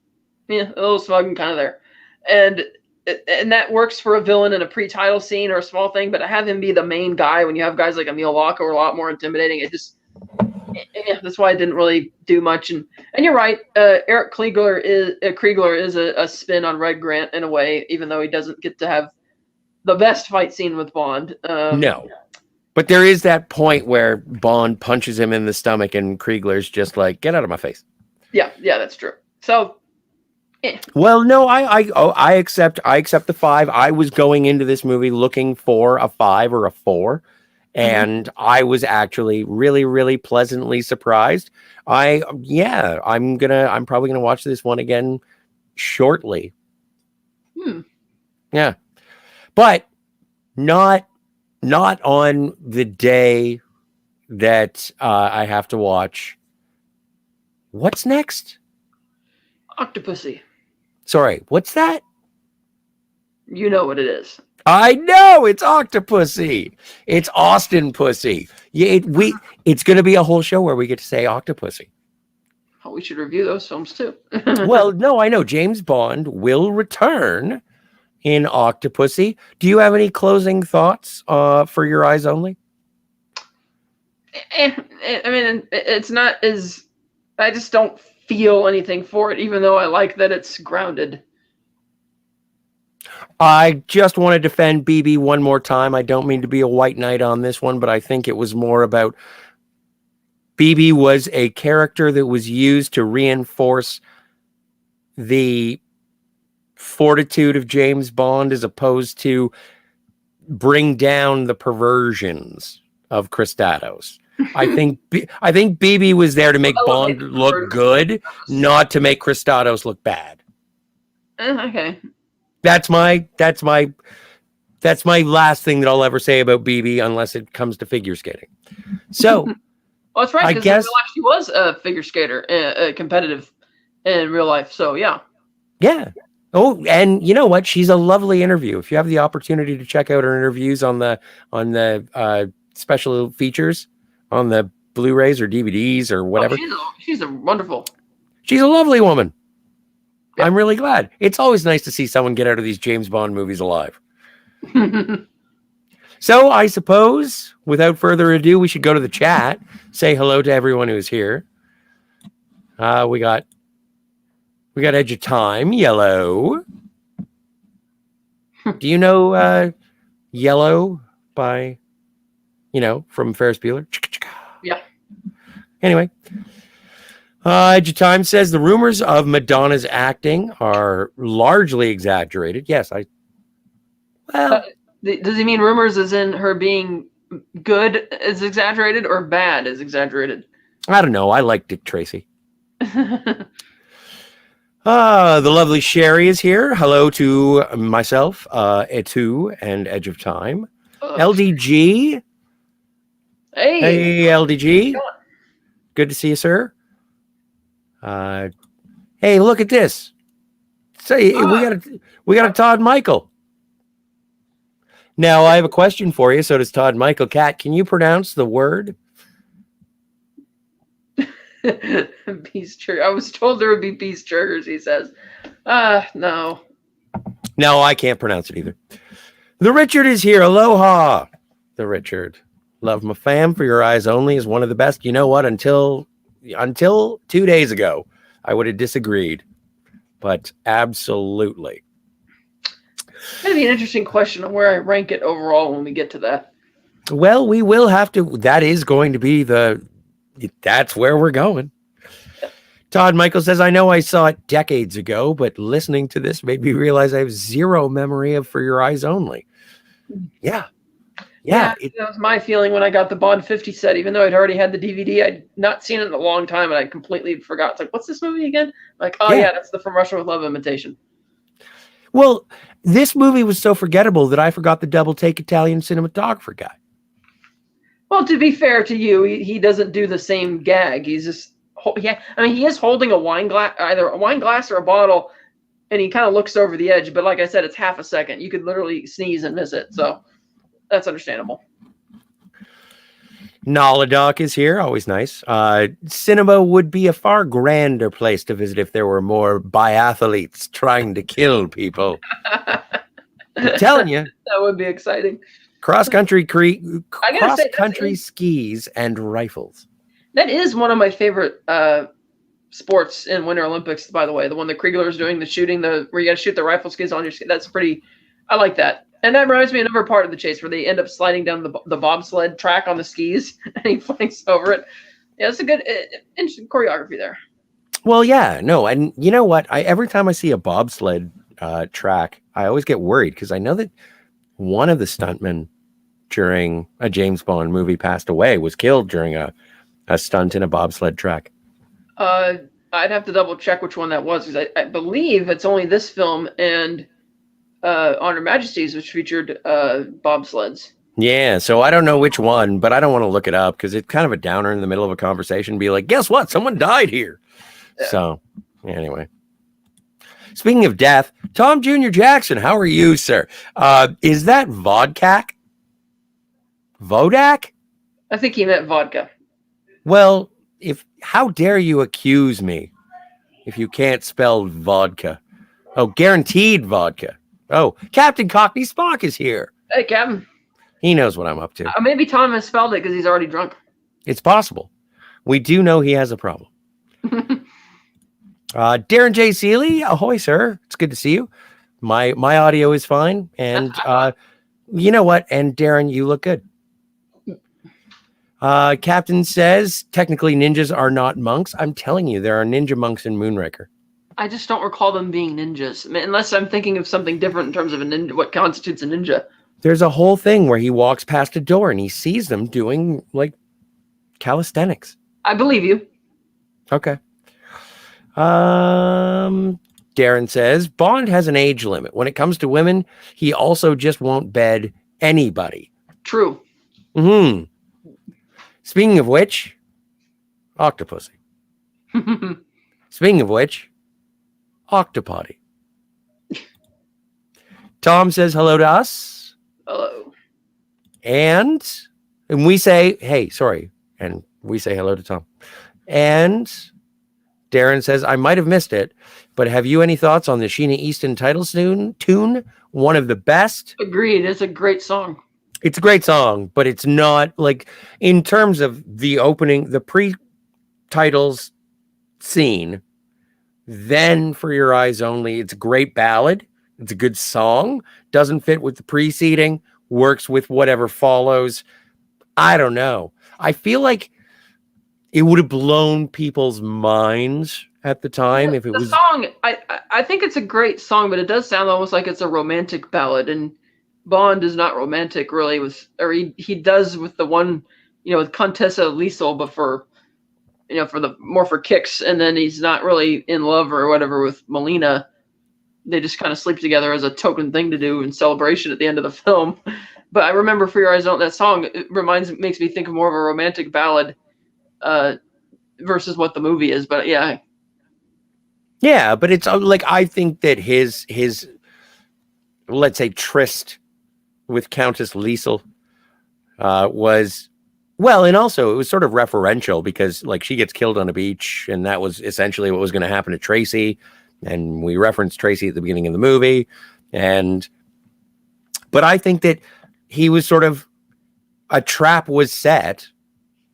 a little smug and kind of there. And that works for a villain in a pre-title scene or a small thing, but to have him be the main guy when you have guys like Emil Locke who are a lot more intimidating, that's why it didn't really do much. And you're right, Eric Kriegler is a spin on Red Grant in a way, even though he doesn't get to have the best fight scene with Bond. No, but there is that point where Bond punches him in the stomach, and Kriegler's just like, "Get out of my face." Yeah, that's true. So. Well, no, I accept the 5. I was going into this movie looking for a 5 or a 4, and I was actually really, really pleasantly surprised. I'm probably gonna watch this one again shortly. Yeah, but not on the day that I have to watch. What's next? Octopussy. Sorry, what's that? You know what it is. I know it's Octopussy. It's Austin Pussy. Yeah, it's going to be a whole show where we get to say Octopussy. Oh, we should review those films too. Well, no, I know James Bond will return in Octopussy. Do you have any closing thoughts for Your Eyes Only? I mean, it's not as... I just don't feel anything for it, even though I like that it's grounded. I just want to defend BB one more time. I don't mean to be a white knight on this one, but I think it was more about BB was a character that was used to reinforce the fortitude of James Bond as opposed to bring down the perversions of Christados. I think BB was there to make Bond look good, not to make Christados look bad. Okay. That's my last thing that I'll ever say about BB, unless it comes to figure skating. So, well, that's right. I guess in real life she was a figure skater, competitive in real life. So yeah. Oh, and you know what? She's a lovely interview. If you have the opportunity to check out her interviews on the special features on the Blu-rays or DVDs or whatever, she's a wonderful. She's a lovely woman. Yep. I'm really glad. It's always nice to see someone get out of these James Bond movies alive. So I suppose, without further ado, we should go to the chat. Say hello to everyone who's here. We got Edge of Time, Yellow. Do you know Yellow by, from Ferris Bueller? Yeah. Anyway. Edge of Time says the rumors of Madonna's acting are largely exaggerated. Yes, does he mean rumors as in her being good is exaggerated or bad is exaggerated? I don't know. I like Dick Tracy. The lovely Sherry is here. Hello to myself, Etu, and Edge of Time. LDG. Hey, LDG. Good to see you, sir. Hey, look at this. Say, we got a Todd Michael. Now, I have a question for you. So does Todd Michael. Cat, can you pronounce the word? Peace church. I was told there would be peace churches, he says. No. No, I can't pronounce it either. The Richard is here. Aloha. The Richard. Love my fam. For Your Eyes Only is one of the best. You know what? Until 2 days ago, I would have disagreed, but absolutely. That'd be an interesting question on where I rank it overall when we get to that. Well, we will have to. That is going to be that's where we're going. Todd Michael says, I know I saw it decades ago, but listening to this made me realize I have zero memory of For Your Eyes Only. Yeah. That was my feeling when I got the Bond 50 set. Even though I'd already had the DVD, I'd not seen it in a long time, and I completely forgot. It's like, what's this movie again? Like, that's the From Russia with Love imitation. Well, this movie was so forgettable that I forgot the double take Italian cinematographer guy. Well, to be fair to you, he doesn't do the same gag. He's just, he is holding a wine glass, either a wine glass or a bottle, and he kind of looks over the edge. But like I said, it's half a second. You could literally sneeze and miss it. So that's understandable. Naladoc is here. Always nice. Cinema would be a far grander place to visit if there were more biathletes trying to kill people. I'm telling you. That would be exciting. Cross-country skis and rifles. That is one of my favorite sports in Winter Olympics, by the way. The one that Kriegler's doing, the shooting, where you got to shoot the rifle skis on your ski. That's pretty. I like that. And that reminds me of another part of the chase where they end up sliding down the bobsled track on the skis and he flanks over it. Yeah, it's a good, interesting choreography there. Well, yeah, no. And you know what? Every time I see a bobsled track, I always get worried because I know that one of the stuntmen during a James Bond movie passed away, was killed during a stunt in a bobsled track. I'd have to double check which one that was because I believe it's only this film and On Her Majesty's, which featured bobsleds. Yeah, so I don't know which one, but I don't want to look it up because it's kind of a downer in the middle of a conversation. Be like, guess what? Someone died here. Yeah. So anyway, speaking of death, Tom Jr. Jackson, how are you, sir? Is that Vodka? Vodak? I think he meant vodka. Well, how dare you accuse me if you can't spell vodka? Oh, guaranteed vodka. Oh, Captain Cockney Spock is here. Hey, Captain. He knows what I'm up to. Maybe Tom misspelled it because he's already drunk. It's possible. We do know he has a problem. Darren J. Seeley, ahoy, sir. It's good to see you. My audio is fine. And you know what? And Darren, you look good. Captain says, technically ninjas are not monks. I'm telling you, there are ninja monks in Moonraker. I just don't recall them being ninjas. Unless I'm thinking of something different in terms of a ninja, what constitutes a ninja. There's a whole thing where he walks past a door and he sees them doing, like, calisthenics. I believe you. Okay. Darren says, Bond has an age limit. When it comes to women, he also just won't bed anybody. True. Speaking of which, Octopussy. Speaking of which, Octopoddy. Tom says hello to us. Hello. And we say, hey, sorry. And we say hello to Tom. And Darren says, I might have missed it, but have you any thoughts on the Sheena Easton title tune? One of the best. Agreed. It's a great song. It's a great song, but it's not like in terms of the opening, the pre-titles scene, then For Your Eyes Only, it's a great ballad. It's a good song. Doesn't fit with the preceding, works with whatever follows. I don't know. I feel like it would have blown people's minds at the time if it was. The song, I think it's a great song, but it does sound almost like it's a romantic ballad, and Bond is not romantic really he does with the one, with Contessa Liesel, but for for kicks, and then he's not really in love or whatever with Melina. They just kind of sleep together as a token thing to do in celebration at the end of the film. But I remember For Your Eyes Only, that song, makes me think of more of a romantic ballad versus what the movie is. But yeah. Yeah, but it's like, I think that his let's say tryst with Countess Liesel was, well, and also it was sort of referential because like she gets killed on a beach, and that was essentially what was going to happen to Tracy. And we referenced Tracy at the beginning of the movie. But I think that he was sort of, a trap was set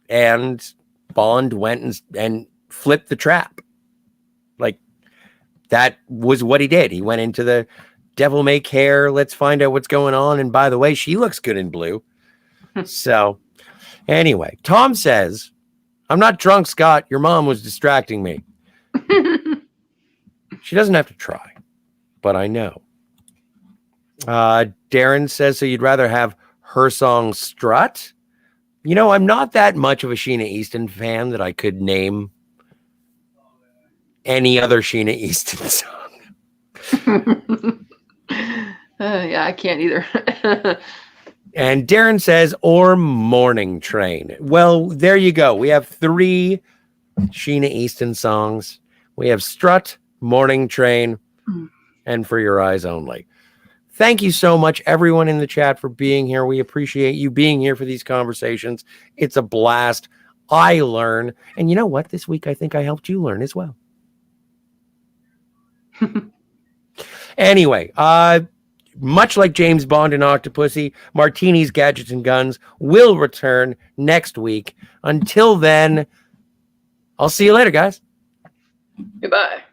and Bond went and flipped the trap. Like, that was what he did. He went into the devil may care. Let's find out what's going on. And by the way, she looks good in blue. So anyway, Tom says, I'm not drunk, Scott. Your mom was distracting me. She doesn't have to try, but I know. Darren says, so you'd rather have her song Strut? I'm not that much of a Sheena Easton fan that I could name any other Sheena Easton song. Yeah, I can't either. And Darren says, or Morning Train. Well, there you go. We have 3 Sheena Easton songs. We have Strut, Morning Train, and For Your Eyes Only. Thank you so much, everyone in the chat, for being here. We appreciate you being here for these conversations. It's a blast. I learn. And you know what? This week, I think I helped you learn as well. Anyway, much like James Bond and Octopussy, Martinis, Gadgets, and Guns will return next week. Until then, I'll see you later, guys. Goodbye.